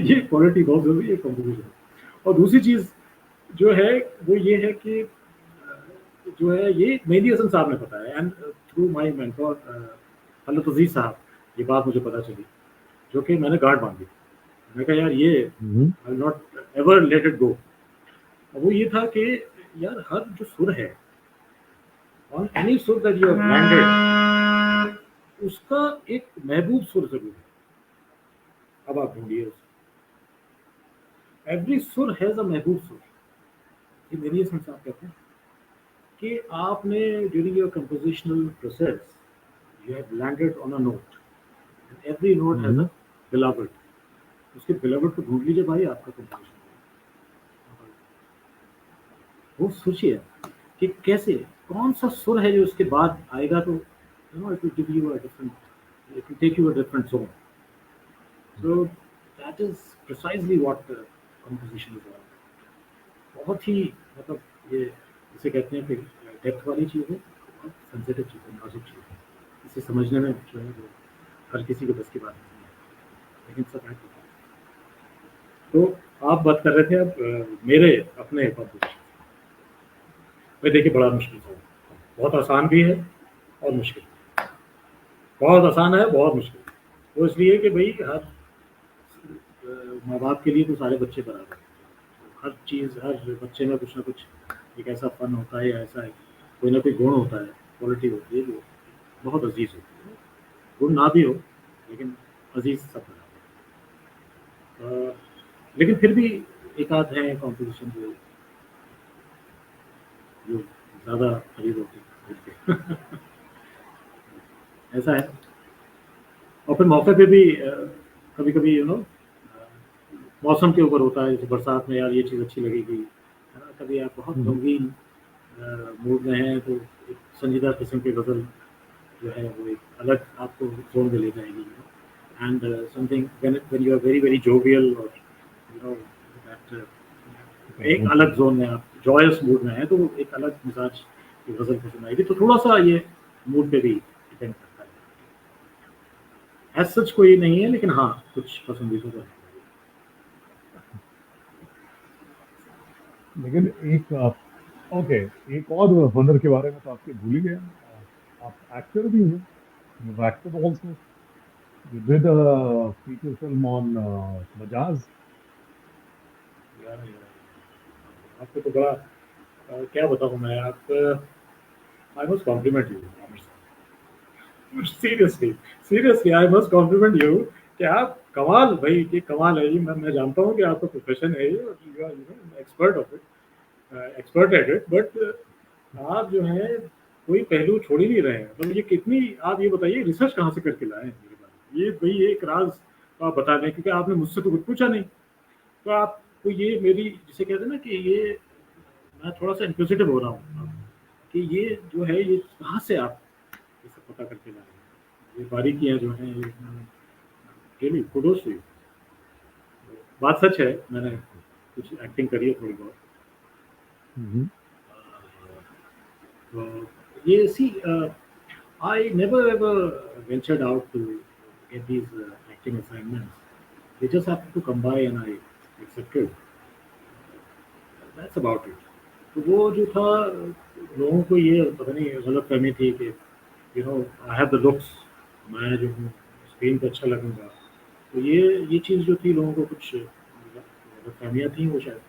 B: ये क्वालिटी बहुत ज़रूरी है कंपोजिशन में। और दूसरी चीज़ जो है वो ये है कि जो है ये मेहदी हसन साहब ने बताया, एंड थ्रू माय मेंटर हलत अजीज साहब, ये बात मुझे पता चली, जो कि मैंने गार्ड बांधी। मैंने कहा यार ये
A: hmm,
B: I will not ever let it go. वो ये था कि यार हर जो सुर है, ऑन एनी सुर दैट यू हैव लैंडेड, उसका एक महबूब सुर जरूर है। अब आप ढूंढिए उसे, एवरी सुर हैज अ महबूब सुर। ये मेरी साहब कहते हैं कि आपने during your compositional process you have landed on a note, and every note has a
A: hmm,
B: beloved। उसके beloved को ढूंढ लीजिए भाई, आपका कंपोजिशन। वो सोचिए कि कैसे, कौन सा सुर है जो उसके बाद आएगा, तो you know it will give you a different, it will take you a different zone. So that is precisely what composition is all. बहुत ही मतलब ये इसे कहते हैं कि डेप्थ वाली चीज़ है, बहुत सेंसिटिव चीज़ है, नाजुक चीज़ है। इसे समझने में जो है वो हर किसी को बस की बात नहीं है, लेकिन सब है। तो आप बात कर रहे थे अब मेरे अपने कंपोजिशन। भाई देखिए बड़ा मुश्किल था, बहुत आसान भी है और मुश्किल। बहुत आसान है, बहुत मुश्किल। वो इसलिए कि भाई हर माँ बाप के लिए तो सारे बच्चे बराबर हैं। हर चीज़, हर बच्चे में कुछ ना कुछ एक ऐसा फन होता है या ऐसा है, कोई ना कोई गुण होता है, क्वालिटी होती है जो बहुत अजीज होती है। गुण ना भी हो, लेकिन अजीज सब बराबर है। लेकिन फिर भी एक आध है कॉम्पोजिशन जो जो ज़्यादा खरीद होती है। ऐसा है। और फिर मौके पे भी कभी कभी मौसम के ऊपर होता है, जैसे बरसात में यार ये चीज़ अच्छी लगेगी, है ना। कभी आप बहुत
A: हम्म,
B: गमगीन मूड में हैं, तो एक संजीदा किस्म की गज़ल जो है वो एक अलग आपको जोन में ले जाएगी। And something when you are very very jovial, और यू नो दैट एक
A: बहुत
B: अलग
A: सही।
B: जोन में, आप जॉयस मूड में हैं, तो एक अलग मिजाज की गज़ल को सुनाएगी। तो थोड़ा सा ये मूड पे भी डिपेंड करता है। एज सच कोई नहीं है, लेकिन हाँ कुछ पसंदीदा तो है।
A: लेकिन एक ओके, एक और हुनर के बारे में तो आपके भूल ही गए हम। आप एक्टर भी हैं, you acted also, you did a feature film on Majaz.
B: आपको तो बड़ा क्या बताऊँ मैं, आप I must compliment you seriously. Seriously I must compliment you कि आप कमाल, भाई ये कमाल है। ये मैं जानता हूँ कि आपका प्रोफेशन है ये, और you are expert of it, expert at it, but आप जो है कोई पहलू छोड़ ही नहीं रहे हैं। मतलब ये कितनी, आप ये बताइए रिसर्च कहाँ से करके लाए हैं मेरे बारे में? ये भाई एक राज तो आप बता दें, क्योंकि आपने मुझसे तो कुछ पूछा नहीं। तो आपको ये मेरी, जिसे कहते हैं ना कि ये, मैं थोड़ा सा इंक्विजिटिव हो रहा हूँ अब, कि ये जो है ये कहाँ से आप ये सब पता करके ला रहे हैं। ये बारीकियां जो हैं ये रियली कुडोस टू यू। बात सच है, मैंने कुछ एक्टिंग करी है थोड़ी बहुत।
A: हम्म,
B: तो ये सी I never ever ventured out to get these acting assignments. They just happened to come by and I accepted. That's about it. तो वो जो था, लोगों को ये पता नहीं गलत फहमी थी कि आई हैव द लुक्स, मैं जो हूँ स्क्रीन पे अच्छा लगूंगा। तो ये चीज़ जो थी, लोगों को कुछ गलत फहमियाँ थी, वो शायद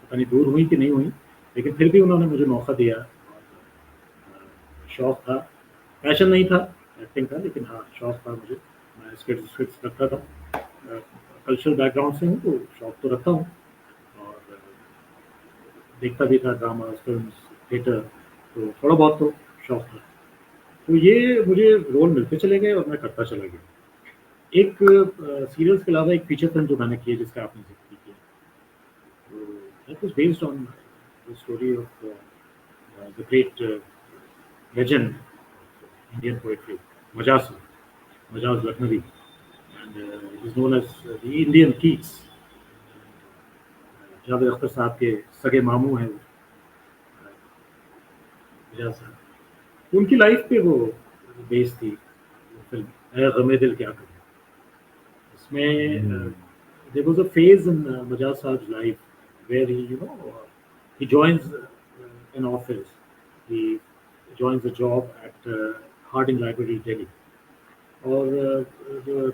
B: पता नहीं दूर हुई कि नहीं हुई, लेकिन फिर भी उन्होंने मुझे मौका दिया। शौक था, पैशन नहीं था एक्टिंग का, लेकिन हाँ शौक था मुझे। मैं स्किट्स स्किट्स करता था, कल्चरल बैकग्राउंड से हूँ तो शौक तो रखता हूँ। और देखता भी था ड्रामा, फिल्म, थिएटर, तो थोड़ा बहुत तो शौक था। तो ये मुझे रोल मिलते चले गए और मैं करता चला गया। एक सीरियल्स के अलावा एक फीचर फिल्म जो मैंने की है, जिसका आपने जिक्र किया, तो that was based on the story of the great legend of Indian poetry, Majaz, Majaz Laknavi, and it is known as the Indian Keats. Javed Akhtar साहब के सगे मामू हैं वो, मजाज साहब। उनकी लाइफ पे वो बेस थी वो फिल्म, ऐ गमे दिल क्या करूं। इसमें
A: हम्म,
B: there was a phase in Majaz Saab's life where he joins an office. He joins a job at Harding Library, Delhi. और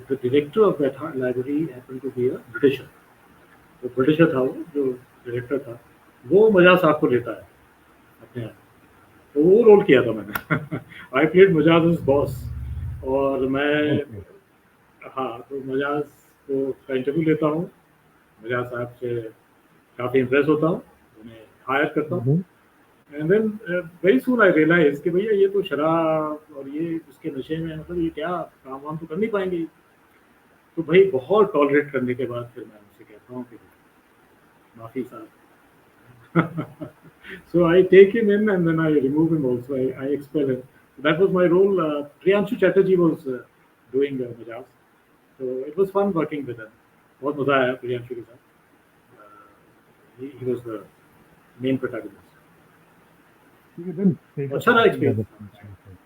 B: the director of that library happened to be a Britisher. तो britisher था वो जो director था, वो मजाज साहब को लेता है अपने यहाँ। तो वो रोल किया था मैंने। I played Majaz is boss. और मैं,
A: ओके।
B: हाँ, तो मजाज को का इंटरव्यू लेता हूँ, मजाज साहब से काफ़ी इम्प्रेस होता हूँ, उन्हें हायर करता हूँ।
A: Hmm,
B: and then very soon I realise कि भैया ये तो शराब और ये इसके नशे में, मतलब ये क्या काम वाम तो कर नहीं पाएंगे। तो भाई बहुत टॉलरेट करने के बाद फिर मैं उनसे कहता हूँ कि माफ़ी साहब। So I take him in and then I remove him also. I expel him. That was my role. Priyanshu Chatterjee was doing Majaz. So it was fun working with him. बहुत मजा आया प्रियांशु के साथ। He was the main protagonist.
A: You didn't take up
B: अच्छा रहा
A: acting as a
B: experience।
A: full time thing.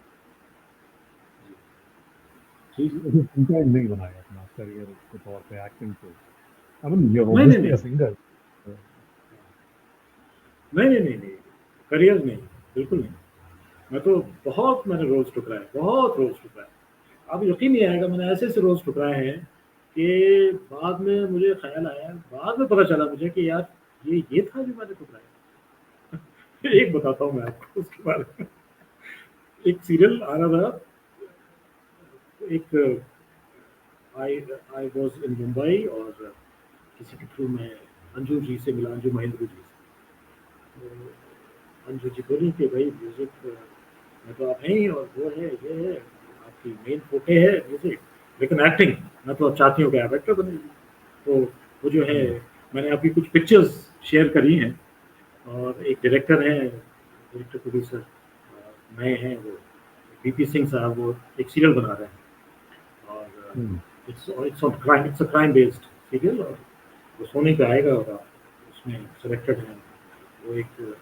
B: Ji ji.
A: You full time नहीं बनाया अपना करियर के तौर पे एक्टिंग को। I mean, you're
B: नहीं नहीं
A: obviously
B: नहीं
A: a singer. Uh,
B: नहीं नहीं नहीं नहीं, करियर नहीं, बिल्कुल नहीं। मैं तो बहुत, मैंने रोज ठुकराए, बहुत रोज ठुकराए। अब यकीन नहीं आएगा, मैंने ऐसे ऐसे रोज ठुकराए हैं कि बाद में मुझे ख्याल आया, बाद में पता चला मुझे कि यार ये था जो मैंने ठुकराया। एक बताता हूँ मैं आपको उसके बारे में। एक सीरियल आ रहा था, एक आई आई वॉज इन मुंबई, और किसी के थ्रू मैं अंजू जी से मिला, अंजू महेंद्र जी से। तो अंजू जी बोली कि भाई म्यूजिक में तो आप हैं ही, और वो है, ये है, आपकी मेन फोटे है म्यूजिक, लेकिन एक्टिंग मैं तो अब चाहती हूँ कि आप एक्टर बने। तो वो जो है,
A: hmm.
B: मैंने आपकी कुछ पिक्चर्स शेयर करी हैं, और एक डायरेक्टर हैं, डायरेक्टर प्रोड्यूसर नए हैं वो, बीपी सिंह साहब, वो एक सीरियल बना रहे हैं। और
A: Hmm.
B: It's on crime, it's a crime based serial, और वो सोनी पे आएगा, और आप उसमें सेलेक्टेड हैं। वो एक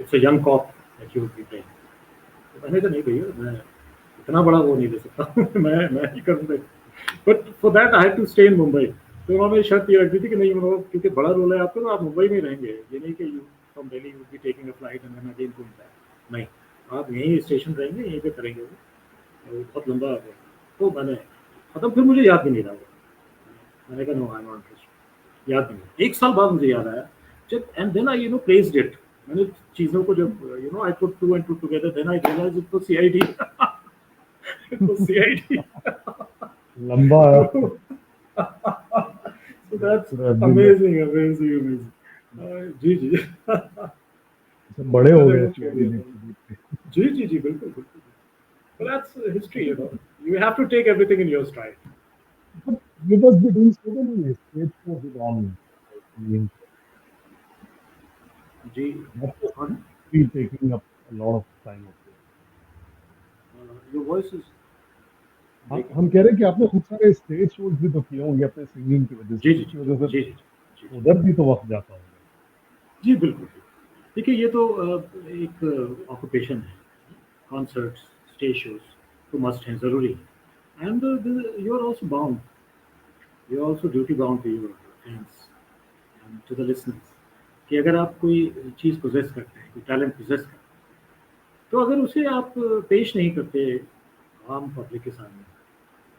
B: it's a young cop that you will be playing. तो मैंने कहा नहीं भैया, मैं इतना बड़ा वो नहीं दे सकता। मैं ही करूँगा, but for that I have to stay in Mumbai. तो उन्होंने शर्त ये रख दी थी कि नहीं, उन्होंने, क्योंकि बड़ा रोल है आपका, तो आप मुंबई में ही रहेंगे, ये नहीं कि you from Delhi you be taking a flight and then again going back. नहीं, आप यहीं स्टेशन रहेंगे, यहीं पे करेंगे वो। वो बहुत लंबा है। तो मैंने, मतलब फिर मुझे याद भी नहीं रहा वो। मैंने कहा no, I am not interested, याद नहीं। एक साल बाद मुझे याद आया जब, and then I placed it. मैंने चीज़ों को जब I put two and two together, then I realize it was CID. It was CID.
A: लंबा
B: So that's
A: should have been
B: amazing, amazing, amazing। जी जी।
A: सब
B: तो
A: बड़े हो
B: मैंने
A: गए
B: वो कर
A: सीआईडी
B: दिया था।
A: देखते देखते।
B: जी जी जी, बिल्कुल बिल्कुल। But that's history, You have to take everything in your stride।
A: But you must be doing so many stage shows with on. I mean,
B: ji.
A: that must
B: Pardon?
A: be taking up a lot of time of yours.
B: Your voice is
A: हम कह रहे हैं कि आपने खूब सारे stage shows भी तो किए होंगे अपने सिंगिंग की वजह से,
B: जी जी
A: उसकी वजह से
B: जी जी जी जी
A: उधर भी तो वक्त जाता होगा।
B: जी बिल्कुल बिल्कुल। देखिए ये तो एक ऑक्यूपेशन है, कॉन्सर्ट्स, स्टेज शोज तो मस्ट हैं, ज़रूरी है। And you are also bound, you are also duty bound to your fans and to the listeners, कि अगर आप कोई चीज़ पोजेस करते हैं, कोई टैलेंट पोजेस करते हैं, तो अगर उसे आप पेश नहीं करते आम पब्लिक के सामने,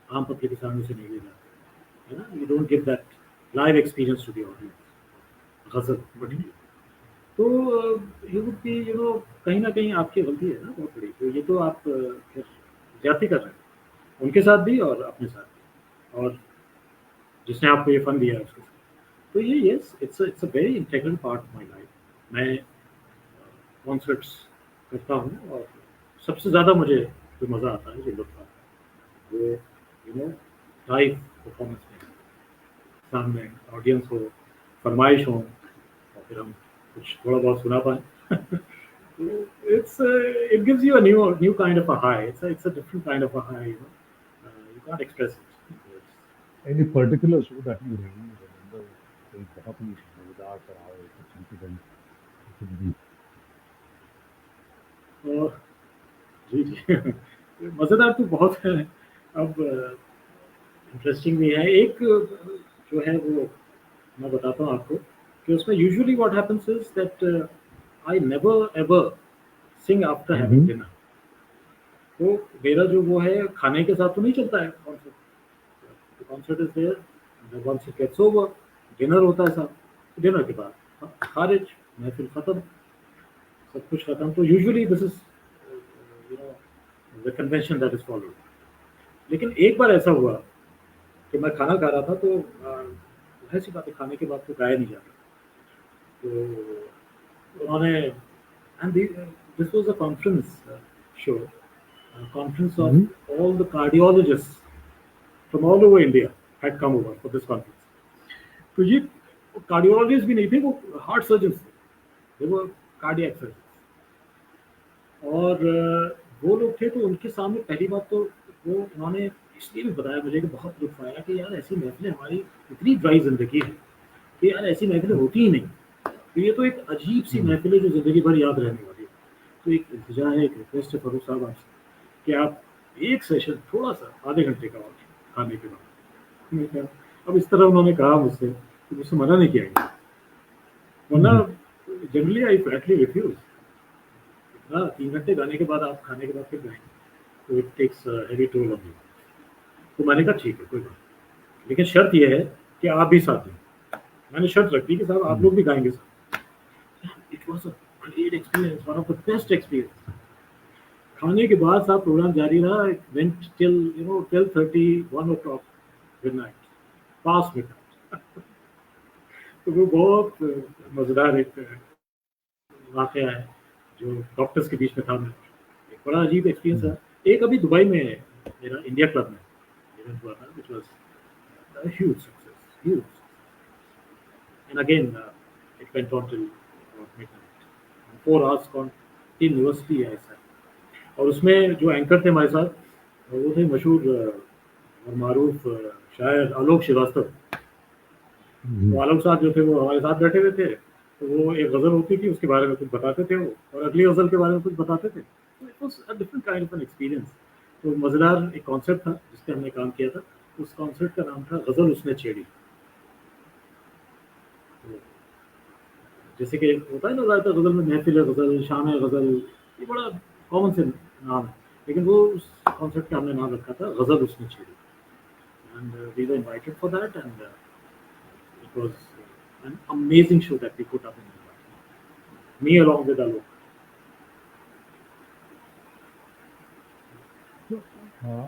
B: आम पब्लिक के सामने उसे नहीं ले जाते, है ना, you don't give that live experience to the audience, ghazal
A: hmm,
B: particularly, तो ये वुड बी यू नो, कहीं न कहीं आपकी गलती है ना बहुत बड़ी। तो ये तो आप फिर ज़्यादती कर रहे हैं, उनके साथ भी और अपने साथ भी, और जिसने आपको ये फ़न दिया है उसके साथ। तो ये yes, it's a very integral part of my life. मैं कॉन्सर्ट्स करता हूँ, और सबसे ज़्यादा मुझे जो मज़ा आता है, जो लुत्फ़ आता है, वो यू नो लाइव परफ़ॉर्मेंस में, सामने ऑडियंस हो, फरमाइश हो, और फिर हम कुछ थोड़ा बहुत सुना पाएँ। It gives you a new kind of a high. It's a different kind of a high. You know, you can't express it.
A: Any particular show that you really remember, कोई बहुत ही मजेदार सा रहा हो कुछ इंसिडेंट कुछ भी।
B: और जी जी मज़ेदार तो बहुत है। अब इंटरेस्टिंग भी है एक, जो है वो मैं बताता हूँ आपको, कि उसमें usually what happens is that I never ever sing after having
A: hmm,
B: dinner. तो मेरा जो वो है, खाने के साथ तो नहीं चलता है concert. The concert is there, and once it gets over, dinner होता है साहब। डिनर के बाद खारिज, महफिल खत्म, सब कुछ खत्म। तो usually this is you know the convention that is followed. लेकिन एक बार ऐसा हुआ कि मैं खाना खा रहा था, तो ऐसी बात है, खाने के बाद तो गाया नहीं जाता। तो उन्होंने, and this was a conference show, conference
A: hmm,
B: of all the cardiologists from all over India had come over for this conference. तो ये कार्डियोलॉजिस्ट भी नहीं थे, वो हार्ट सर्जन थे, वो कार्डियक सर्जन। और वो लोग थे, तो उनके सामने पहली बात तो वो उन्होंने इसलिए भी बताया मुझे कि बहुत दुख आया कि यार ऐसी महफिलें, हमारी इतनी ड्राई जिंदगी है कि यार ऐसी महफिलें होती ही नहीं। तो ये तो एक अजीब सी
A: हम्म,
B: महफिल है जो ज़िंदगी भर याद रहने वाली है। तो एक इल्तिजा है, एक रिक्वेस्ट है फ़ारूक साहब आपसे, कि आप एक सेशन थोड़ा-सा आधे घंटे का और खाने के बाद। मैंने कहा, अब इस तरह उन्होंने कहा मुझसे, तो मुझसे मना नहीं किया गया। वरना
A: हम्म,
B: जनरली आई फ्लैटली रिफ्यूज़। हाँ, 3 घंटे गाने के बाद आप खाने के बाद फिर गाएँगे, तो it takes heavy toll on you. तो मैंने कहा ठीक है, कोई बात नहीं। लेकिन शर्त ये है कि आप भी साथ दें। मैंने शर्त रख दी कि साहब आप
A: हम्म,
B: लोग भी गाएँगे साथ। It was a great experience, one of the best experience. खाने के बाद साहब प्रोग्राम जारी रहा, it went till 12:30 1 o'clock midnight, past midnight. तो वो बहुत मज़ेदार एक वाक़या है, जो डॉक्टर्स के बीच में था मेरा। एक बड़ा अजीब एक्सपीरियंस
A: हम्म,
B: था। एक अभी दुबई में मेरा इंडिया क्लब में इवेंट हुआ था, which was a huge success, huge. And again it went on till midnight, 4 hours continuously ऐसा। और उसमें जो एंकर थे हमारे साथ, वो थे मशहूर और मारूफ शायर आलोक श्रीवास्तव। तो
A: हम्म,
B: आलोक साहब जो थे वो हमारे साथ बैठे हुए थे। तो वो एक गज़ल होती थी, उसके बारे में कुछ बताते थे वो, और अगली गज़ल के बारे में कुछ बताते थे। तो it was a different kind of an experience. तो मज़ेदार एक कॉन्सेप्ट था जिस पे हमने काम किया था। उस कॉन्सेप्ट का नाम था गज़ल उसने छेड़ी। तो जैसे कि होता है ना, ज़्यादातर गज़ल में महफ़िल गज़ल, शाम गज़ल, ये बड़ा कॉमन से नाम है। लेकिन वो उस कॉन्सेप्ट का हमने नाम रखा था गज़ल उसने छेड़ी। And we were invited for that, and it was an amazing show that we put up in Mumbai. Me along with Alok.
A: तो हाँ,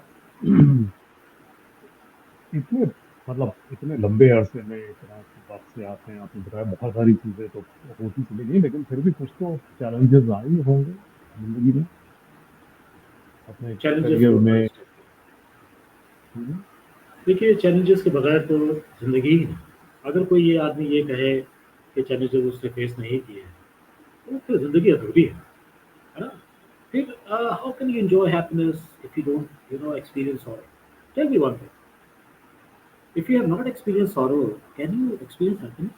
A: इतने मतलब इतने लंबे अरसे में इतना वक्त से आते हैं, आपने बताया बहुत सारी चीजें तो होती चली गई, लेकिन फिर भी कुछ तो चैलेंजेस आए ही होंगे जिंदगी में अपने
B: चैलेंजेस
A: करियर
B: तो हर
A: में।
B: स्टेप पे।
A: हम्म,
B: देखिए चैलेंजेस के बगैर तो जिंदगी ही नहीं। अगर कोई ये आदमी ये कहे कि चैलेंजेस उसने फेस नहीं किए हैं, तो फिर जिंदगी अधूरी है ना? फिर how can you enjoy happiness if you don't experience all? Tell me one thing. If you have not experienced sorrow, can you experience happiness?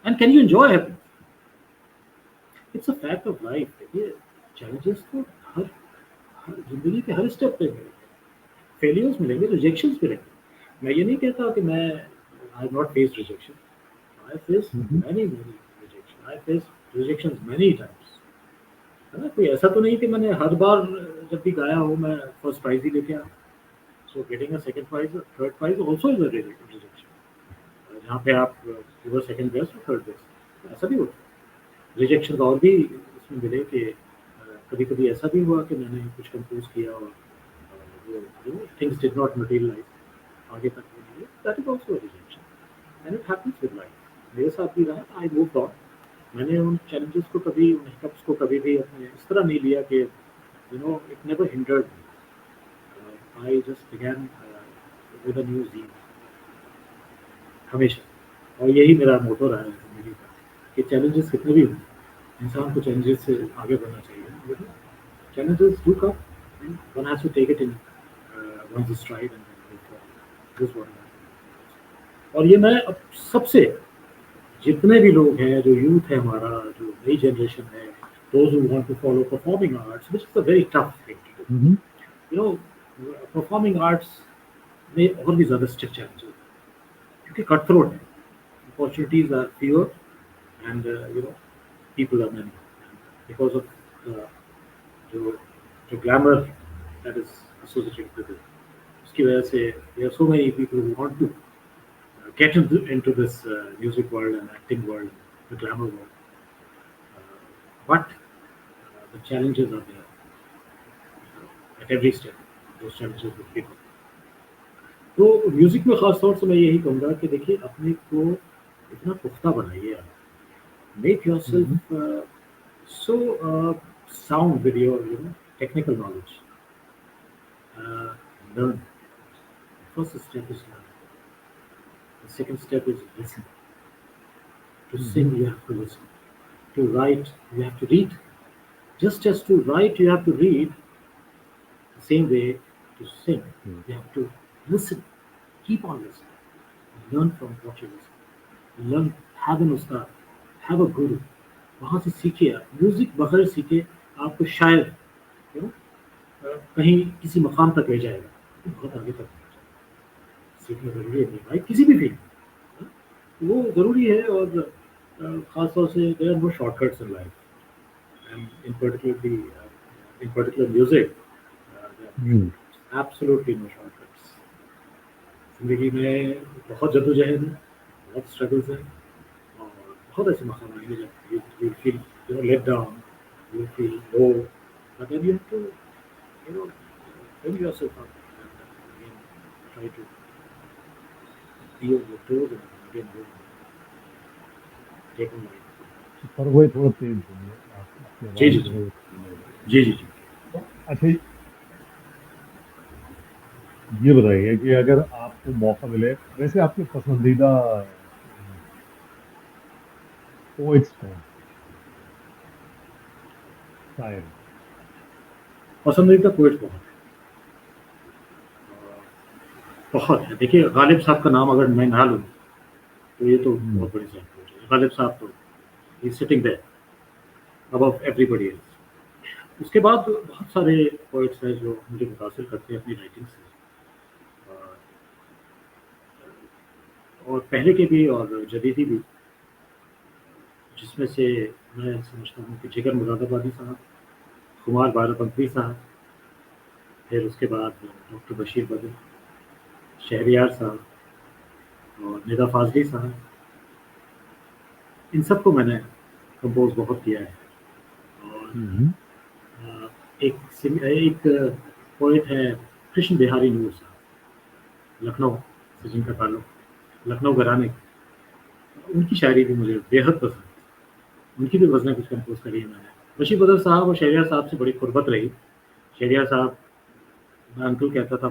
B: And can you enjoy happiness? It's a fact of life. देखिए challenges तो हर हर जिंदगी के हर step पे मिलेंगे, failures मिलेंगे, rejections मिलेंगे। मैं ये नहीं कहता कि मैं I have not faced rejection. I face
A: hmm.
B: Many many rejection, I face rejections many times. है ना? कोई ऐसा तो नहीं कि मैंने हर बार जब भी गाया हो मैं फर्स्ट प्राइज ही लेके आया। So getting a second prize, third prize also is a rejection. जहाँ पे आप यू वर सेकंड बेस्ट और थर्ड बेस्ट, ऐसा भी होता है। रिजेक्शन और भी इसमें मिले कि कभी कभी ऐसा भी हुआ कि मैंने कुछ कंपोज किया और वो थिंग्स डिड नॉट मटेरियलाइज, आगे तक नहीं गए। That is also rejection and it happens with life. मेरे साथ भी रहा, आई मूव्ड ऑन। मैंने उन चैलेंजेस को कभी, उन हिकअप्स को कभी भी अपने इस तरह नहीं लिया कि you know it never hindered me. I just began with a new zeal हमेशा। और यही मेरा मोटो रहा है ज़िंदगी का कि चैलेंजेस कितने भी हों, इंसान को चैलेंजेस से आगे बढ़ना चाहिए। Challenges do come, and one has to take it in one's stride and then move forward. This is what I have. और ये मैं अब सबसे, जितने भी लोग हैं, जो यूथ है हमारा, जो नई जनरेशन है, those who want to follow performing arts, which is a very tough thing to do.
A: Hmm.
B: You know, performing arts में और भी ज़्यादा स्ट्रिक्ट चैलेंजेस हैं क्योंकि कट थ्रोट है, opportunities are fewer and people are many because of जो जो glamour that is associated with it, उसकी वजह से there are so many people who want to get into this music world and acting world, the glamour world, but the challenges are there at every step, those challenges will people. तो music में खास तौर से मैं यही कहूँगा कि देखिए अपने को इतना पुख्ता बनाइए आप, make
A: hmm.
B: yourself so sound with your technical knowledge. Learn. First step is learn. The second step is listen. To
A: hmm.
B: sing, you have to listen. To write, you have to read. Just as to write, you have to read. The same way to sing,
A: hmm.
B: you have to listen. Keep on listening. Learn from what you listen. Learn. Have an ustad. Have a guru. वहाँ से सीखिए आप। Music बगैर सीखे आपको शायद you know कहीं किसी मकाम तक ले जाएगा, बहुत आगे तक ले जाएगा। सीखना ज़रूरी है भाई, किसी भी फील्ड में, वो ज़रूरी है। और ख़ास तौर से there are no shortcuts in life and in particular music,
A: hmm.
B: Absolutely no shortcuts. ज़िंदगी में बहुत जद्दोजहद है, बहुत स्ट्रगल्स हैं और बहुत ऐसे मकाम आएंगे जब you feel let down, you feel low, but then you have to bring yourself up and again try to be on your toes and again go take on life.
A: पर वही थोड़ा तेज बोलिए, आप आपकी
B: जी
A: आवाज
B: जी
A: जो
B: जी
A: है वो धीमी हो रही
B: जी जी जी।
A: है। तो अच्छा, ये बताइए कि अगर आपको मौका मिले, वैसे आपके पसंदीदा पोइट्स कौन, शायर?
B: पसंदीदा पोइट बहुत है। देखिए गालिब साहब का नाम अगर मैं ना लूँ तो ये तो
A: हम्म।
B: बहुत बड़ी बात हो जाएगी। गालिब साहब तो he sitting there above everybody else. उसके बाद बहुत सारे पोइट्स हैं जो मुझे मुतासिर करते हैं अपनी राइटिंग से, और पहले के भी और जदीदी भी, जिसमें से मैं समझता हूँ कि जिगर मुरादाबादी साहब, कुमार बाराबंकी साहब, फिर उसके बाद डॉक्टर बशीर बद्र, शहरियार साहब और निदा फाजली साहब, इन सबको मैंने कंपोज बहुत किया है। और
A: हम्म।
B: एक पोइट है कृष्ण बिहारी नूर साहब, लखनऊ से जिनका ताल्लुक, लखनऊ घराने, उनकी शायरी भी मुझे बेहद पसंद है। उनकी भी गज़लें कुछ कंपोज करी है मैंने। बशीर बदर साहब और शहरियार साहब से बड़ी कुर्बत रही। शहरियार साहब, मैं अंकल कहता था,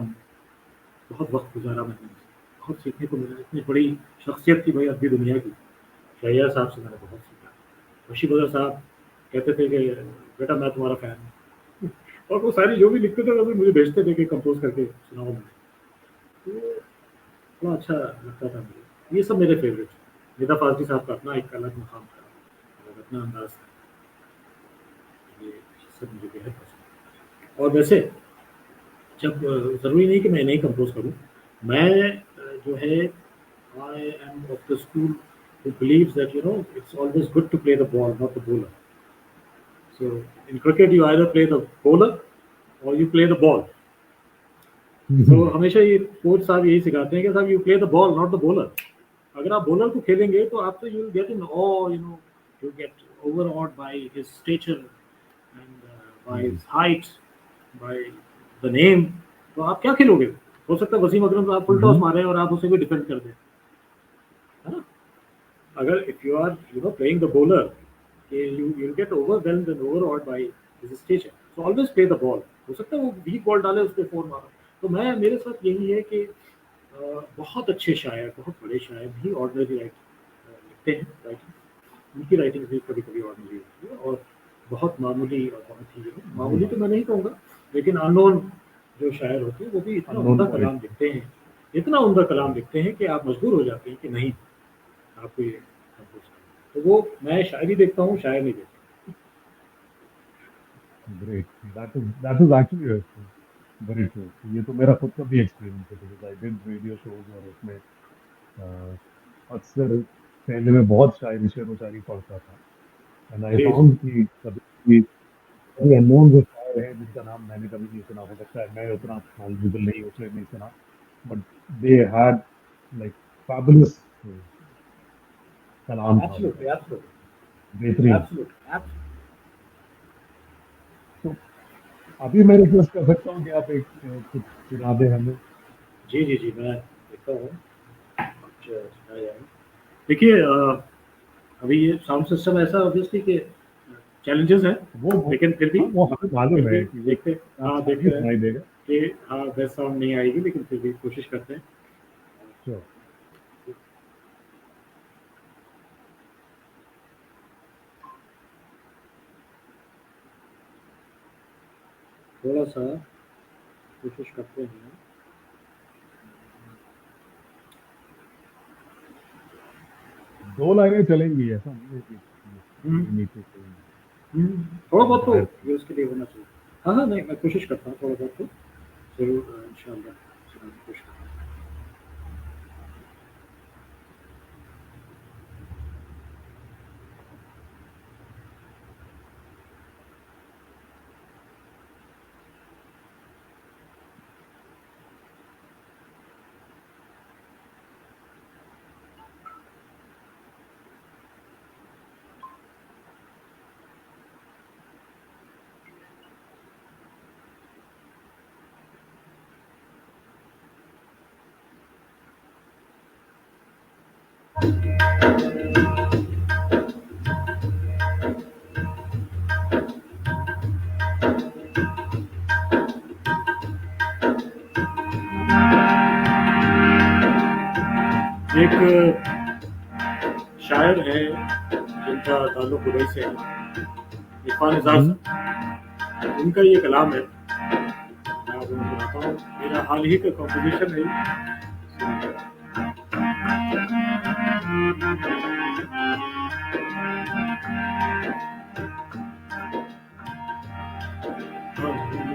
B: बहुत वक्त गुजारा मैंने उनसे, बहुत सीखने को मिला। इतनी बड़ी शख्सियत थी भाई अरबी दुनिया की। शहरियार साहब से मैंने बहुत सीखा। बशीर बदर साहब कहते थे कि बेटा मैं तुम्हारा फ़ैन हूँ और वो सारी जो भी लिखते थे वो भी मुझे भेजते थे कि कंपोज करके सुनाओ मुझे। तो बड़ा अच्छा लगता था मुझे। ये सब मेरे फेवरेट हैं। निदा फाज़ली साहब का अपना एक अलग मुकाम था और अपना अंदाज़ था। ये सब मुझे बेहद पसंद है। और वैसे जब ज़रूरी नहीं कि मैं नहीं कंपोज़ करूँ। मैं जो है I am of the school who believes that it's always good to play the ball, not the bowler. So in cricket, you either play the bowler or you play the ball. तो हमेशा ये coach साहब यही सिखाते हैं कि साहब you play the ball not the bowler. अगर आप बॉलर को खेलेंगे तो आप तो you will get in uh you get overawed by his stature and by his height by the name. तो आप क्या खेलोगे? हो सकता है वसीम अकरम साहब फुल टॉस मारे और आप उसे भी डिफेंड कर दें, है ना? अगर if you are playing the bowler, you you'll get overwhelmed and overawed by his stature. So always play the ball. हो सकता है वो वीक बॉल डाले उस पे फोर मारा। तो मैं मेरे साथ यही है कि बहुत अच्छे शायर, बहुत बड़े शायर भी ऑर्डिनरी लिखते हैं राइटिंग। उनकी राइटिंग भी कभी कभी ऑर्डिनरी होती है और बहुत मामूली और बहुत ही मामूली तो मैं नहीं कहूँगा, लेकिन अननोन जो शायर होते हैं वो भी इतना
A: अननोन
B: उम्दा
A: पॉइंट।
B: कलाम लिखते हैं, इतना उम्दा कलाम लिखते हैं कि आप मजबूर हो जाते हैं कि नहीं आपको ये कंपोज करना। तो वो मैं शायरी देखता हूँ, शायर नहीं देखता।
A: Great, that is actually very true. ये तो मेरा खुद का भी एक्सपीरियंस है, because I did radio shows और उसमें अक्सर पहले मैं बहुत शायरी शेरो शायरी पढ़ता था, and I
B: ji, ji.
A: Found कि कभी कभी अननोन जो शायर है जिनका नाम मैंने कभी नहीं सुना, हो सकता है मैं उतना नॉलेजेबल नहीं हूँ इसलिए नहीं सुना, but they had like fabulous कलाम था उनका,
B: एब्सोल्युटली, एब्सोल्युटली,
A: बेहतरीन।
B: Absolutely, absolutely.
A: तो अभी मैं रिक्वेस्ट कर सकता हूँ कि आप एक कुछ सुना दें हमें।
B: जी, जी, जी, मैं देखता हूँ कुछ सुना जाए। देखिए अभी ये साउंड सिस्टम ऐसा ऑब्वियसली कि चैलेंजेस हैं,
A: वो
B: लेकिन
A: हाँ, वो हमें
B: फिर
A: मालूम
B: भी
A: है कि वो
B: देखते हाँ,
A: अच्छा
B: देखते
A: नहीं
B: हैं
A: सुनाई देगा।
B: कि हाँ, बेस्ट साउंड नहीं आएगी, लेकिन फिर भी कोशिश करते हैं।
A: श्योर।
B: थोड़ा-सा कोशिश करते हैं।
A: 2 लाइनें चलेंगी, ऐसा नहीं है कि
B: हुँ,
A: नीचे नीचे कोई
B: हुँ, थोड़ा बहुत तो
A: एम्पायर।
B: ये उसके लिए होना चाहिए। हाँ, हाँ, नहीं, मैं कोशिश करता हूँ थोड़ा बहुत तो ज़रूर इंशाअल्लाह सुनाने की कोशिश करूँगा। एक शायर है जिनका ताल्लुक दुबई से है, इरफान निज़ार
A: हम्म।
B: साहब। उनका ये कलाम है, मैं आपको सुनाता हूँ। मेरा हाल ही का कॉम्पोजिशन है ये।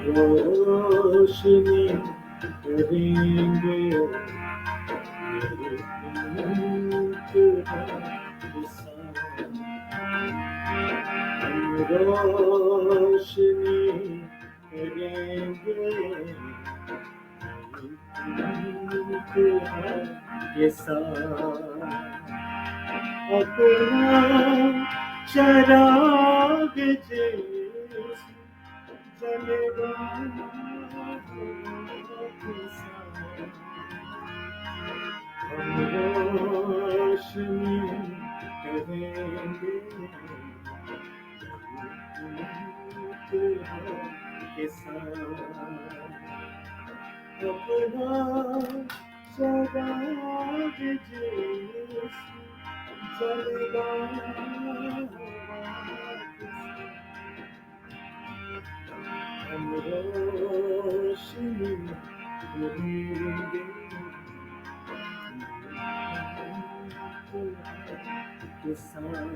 B: हम रोशनी करेंगे मेरे हम रोशनी करेंगे ये साथ अपना चराग जैसे जलेगा के साथ। हम रोशनी करेंगे के साथ अपना चराग जैसे जलेगा के साथ। हम रोशनी करेंगे के साथ।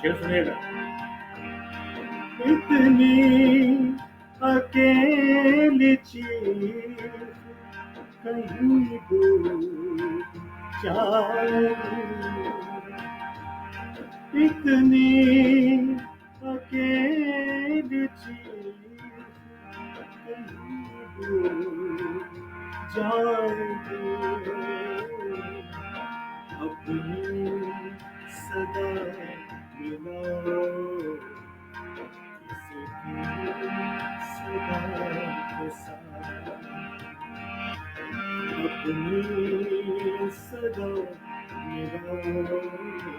B: शेर सुनिएगा। इतनी अकेली चीज कहीं दूर जाएगी, इतनी अकेली चीज कहीं दूर जाएगी, अपनी सदा मिलाओ किसी सदा के साथ,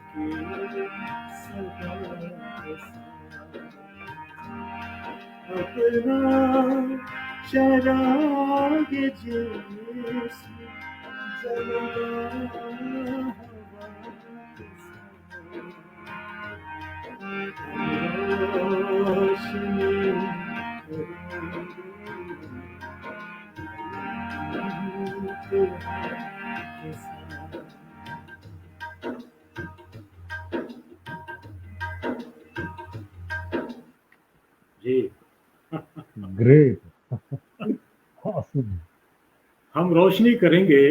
B: अपनी सदा मिलाओ किसी की सदा के साथ, अपना चराग जिस्म जलवा हवा के साथ, रोशनी करेंगे के साथ। जी
A: ग्रेट, awesome.
B: हम रोशनी करेंगे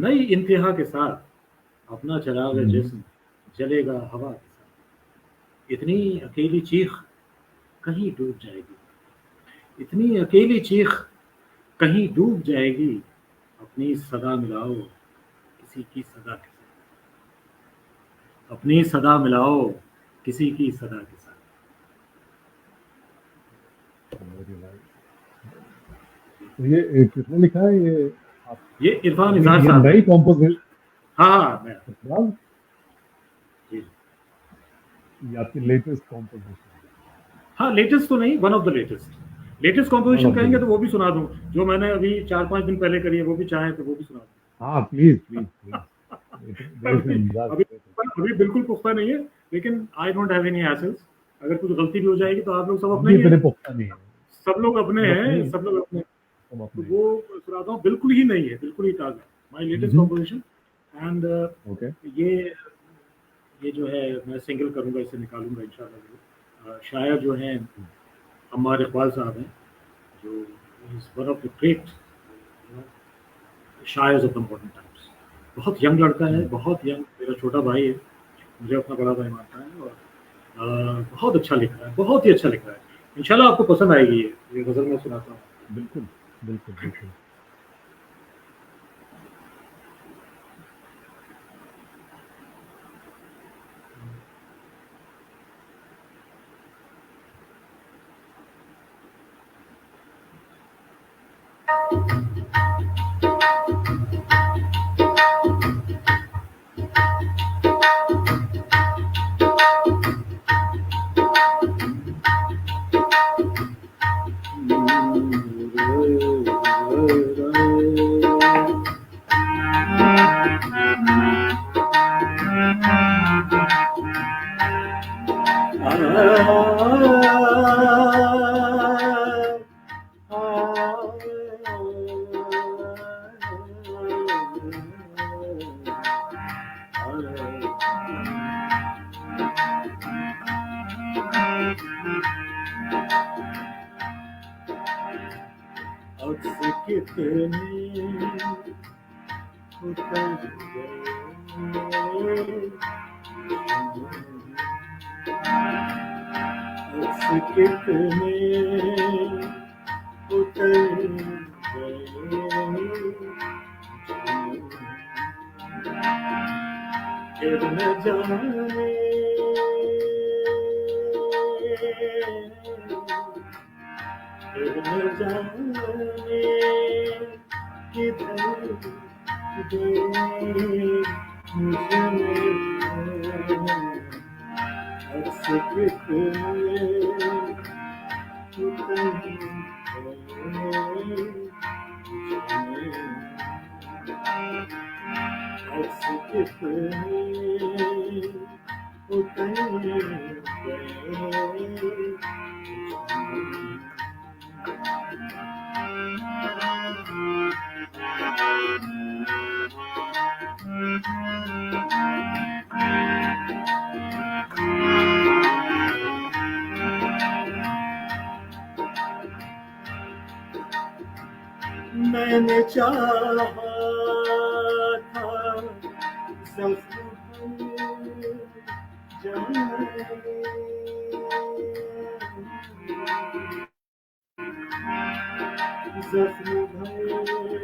B: नई इंतहा के साथ, अपना चराग जिस्म जलेगा हवा के साथ, इतनी अकेली चीख कहीं डूब जाएगी, इतनी अकेली चीख कहीं डूब जाएगी, अपनी सदा मिलाओ किसी की सदा के साथ, अपनी सदा मिलाओ किसी की सदा के साथ।
A: Very nice. तो ये किसने लिखा है ये?
B: ये इरफान इजहार
A: ये
B: साहब।
A: नई कॉम्पोजिशन?
B: हाँ मैं जी
A: ये आपकी लेटेस्ट कॉम्पोजिशन?
B: हाँ लेटेस्ट तो नहीं, one of the latest composition
A: One of the
B: कहेंगे तो वो भी सुना दूं, जो मैंने अभी 4-5 दिन पहले करी है, वो भी चाहे तो वो भी सुना दूं।
A: हाँ प्लीज प्लीज प्लीज।
B: अभी बिल्कुल पुख्ता नहीं है, लेकिन I don't have any hassles, अगर कुछ गलती भी हो जाएगी तो आप लोग सब अपने ही हैं,
A: पुख्ता नहीं है,
B: सब लोग अपने हैं, सब लोग अपने, तो वो सुनाता हूँ, बिल्कुल ही नहीं है, बिल्कुल ही ताज़ा, माय लेटेस्ट कॉम्पोजिशन। एंड ये जो है मैं सिंगल करूंगा, इसे निकालूंगा इंशाल्लाह। शायर जो हैं अम्मार इकबाल साहब हैं, जो is one of the great shayars of the modern times. बहुत यंग लड़का है, बहुत यंग, मेरा छोटा भाई है, मुझे अपना बड़ा भाई मानता है, और बहुत अच्छा लिख रहा है, बहुत ही अच्छा लिख रहा है। इंशाल्लाह आपको पसंद आएगी ये गजल मैं सुनाता हूँ।
A: बिल्कुल बिल्कुल बिल्कुल।
B: उतर गए। मैंने चाहा था ज़ख्म भर जाए, ज़ख्म भर।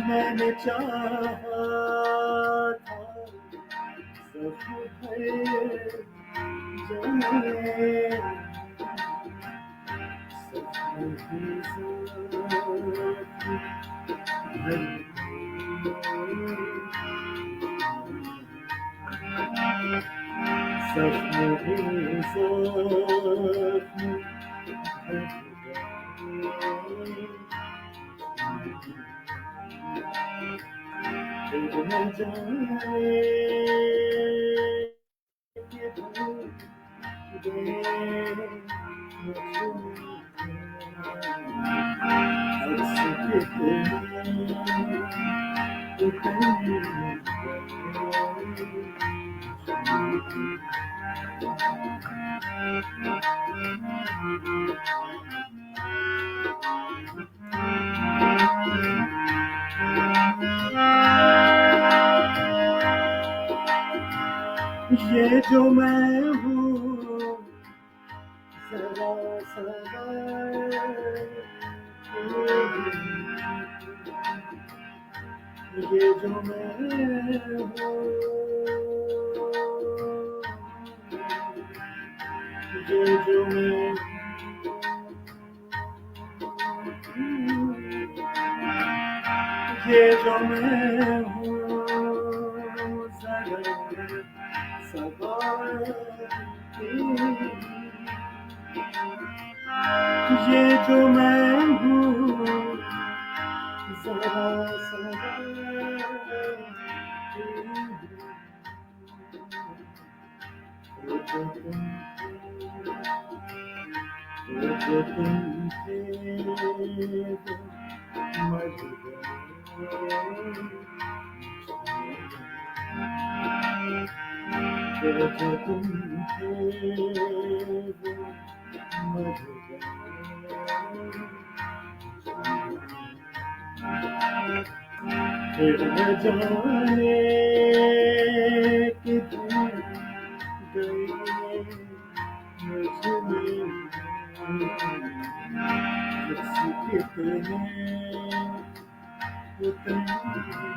B: मैंने चाहा था ज़ख्म भर जाए, ये जो मैं हूँ जरा ये जो मैं हूँ, ये जो मैं ये जो मैं हूँ जरा ये जो मैं हूँ जरा जो तुम थे मर गए, जो तुम थे मर गए। फिर न जाने किधर गए मुझमें कितने उतर गए।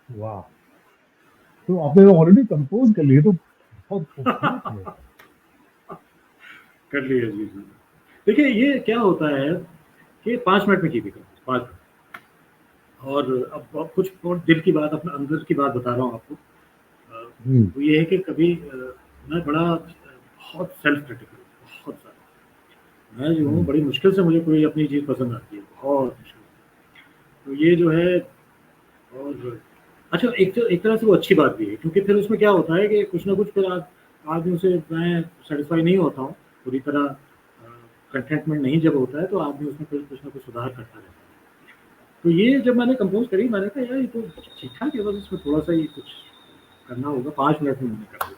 A: वाह, तो आपने ऑलरेडी कंपोज कर लिए, तो बहुत खूबसूरत है।
B: कर लिया जी जी। देखिए ये क्या होता है कि 5 मिनट में की थी 5 मिनट। और अब कुछ और दिल की बात, अपने अंदर की बात बता रहा हूँ आपको।
A: हम्म,
B: वो ये है कि कभी मैं बड़ा बहुत सेल्फ क्रिटिकल, बहुत ज़्यादा। मैं जो हूँ
A: हम्म,
B: बड़ी मुश्किल से मुझे कोई अपनी चीज़ पसंद आती है, बहुत मुश्किल। तो ये जो है, और अच्छा एक तरह से वो अच्छी बात भी है, क्योंकि फिर उसमें क्या होता है कि कुछ ना कुछ फिर आदमी से मैं सेटिस्फाई नहीं होता हूँ पूरी तरह। कंटेंटमेंट नहीं जब होता है तो आदमी उसमें कुछ ना कुछ सुधार करता रहता है। तो ये जब मैंने कंपोज करी, मैंने कहा यार ये तो ठीक ठाक है, बस इसमें थोड़ा सा ही कुछ करना होगा। 5 मिनट में मैंने कर दिया।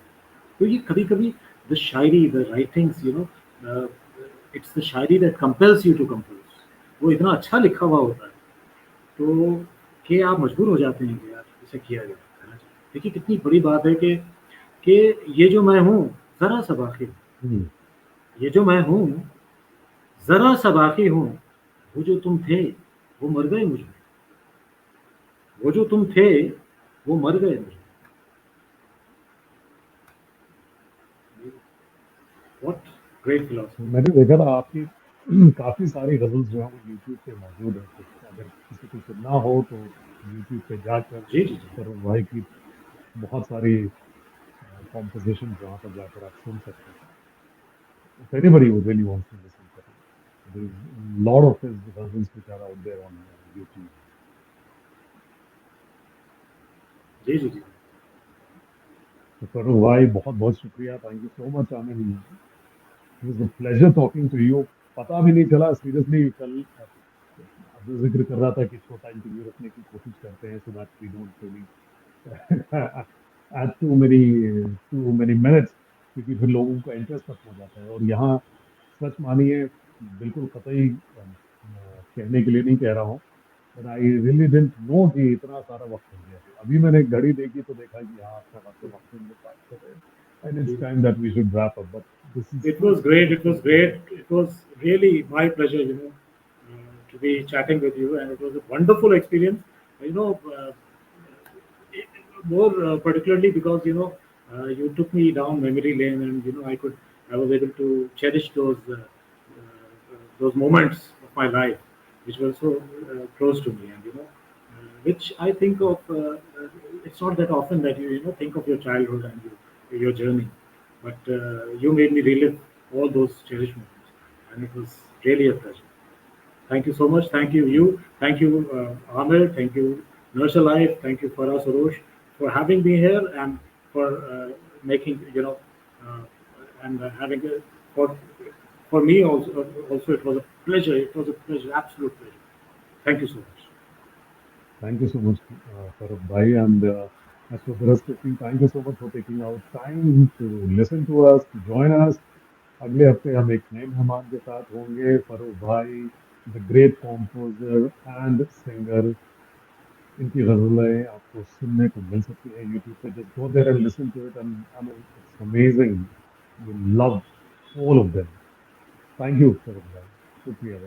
B: तो ये कभी-कभी the shayari, the writings, it's the shayari that compels you to compose. वो इतना अच्छा लिखा हुआ होता है, तो कि आप मजबूर हो जाते हैं कि यार इसे किया जाए, करना चाहिए। देखिए कितनी बड़ी बात है कि ये जो मैं हूँ, ज़रा-सा बाकी हूँ।
A: हम्म।
B: ये जो मैं हूँ, ज़रा-सा बाकी हूँ। वो जो तुम थे, वो मर गए मुझ में। वो जो तुम थे, वो मर गए मुझ में। What great philosophy.
A: मैंने देखा था आपकी काफी सारी गजल्स जो है वो यूट्यूब पे मौजूद है, तो अगर किसी को सुनना हो तो यूट्यूब पे जाकर
B: जी, जी, जी।
A: फरोज भाई की बहुत सारी कॉम्पोजिशन वहां पर जाकर आप सुन सकते हैं. If anybody who really wants to listen to him, there's a lot of his ghazals which are out there on YouTube.
B: जी, जी, जी।
A: तो फरोज भाई बहुत बहुत शुक्रिया. Thank you so much. I mean it was a pleasure talking to you. पता भी नहीं चला seriously. कल अब जिक्र कर रहा था कि छोटा इंटरव्यू रखने की कोशिश करते हैं so that we don't really add too many minutes, क्योंकि फिर लोगों का इंटरेस्ट खत्म हो जाता है. और यहाँ सच मानिए, बिल्कुल कतई कहने के लिए नहीं कह रहा हूँ, but I really didn't know कि इतना सारा वक्त हो गया. अभी मैंने घड़ी देखी तो देखा कि हाँ, आपका वाकई वक्त हम लोग बात कर रहे हैं. And it's time that we should wrap up, but this is
B: It
A: such
B: was great. It
A: such
B: was
A: a pleasure.
B: great. It was really my pleasure, to be chatting with you, and it was a wonderful experience. You know, more particularly because you took me down memory lane, and I was able to cherish those moments of my life, which were so close to me, and which I think of. It's not that often that you think of your childhood and your journey, but you made me relive all those cherished moments, and it was really a pleasure. Thank you so much. Thank you, you. Thank you, Amir. Thank you, Nurse Life. Thank you, Farah Sarosh, for having me here and for making, uh, and having for for me also it was a pleasure. It was a pleasure, absolute pleasure. Thank you so much.
A: Thank you so much, Farooq Bhai. And as for the rest of you, thank you so much for taking out time to listen to us, to join us. अगले हफ्ते हम एक नए मेहमान के साथ होंगे. फरूक भाई, the great composure and singer, इनकी गजलें आपको सुनने को मिल सकती है यूट्यूब पे. Just go there and listen to it, and I mean it's amazing. You love all of them. Thank you Farooq भाई. शुक्रिया.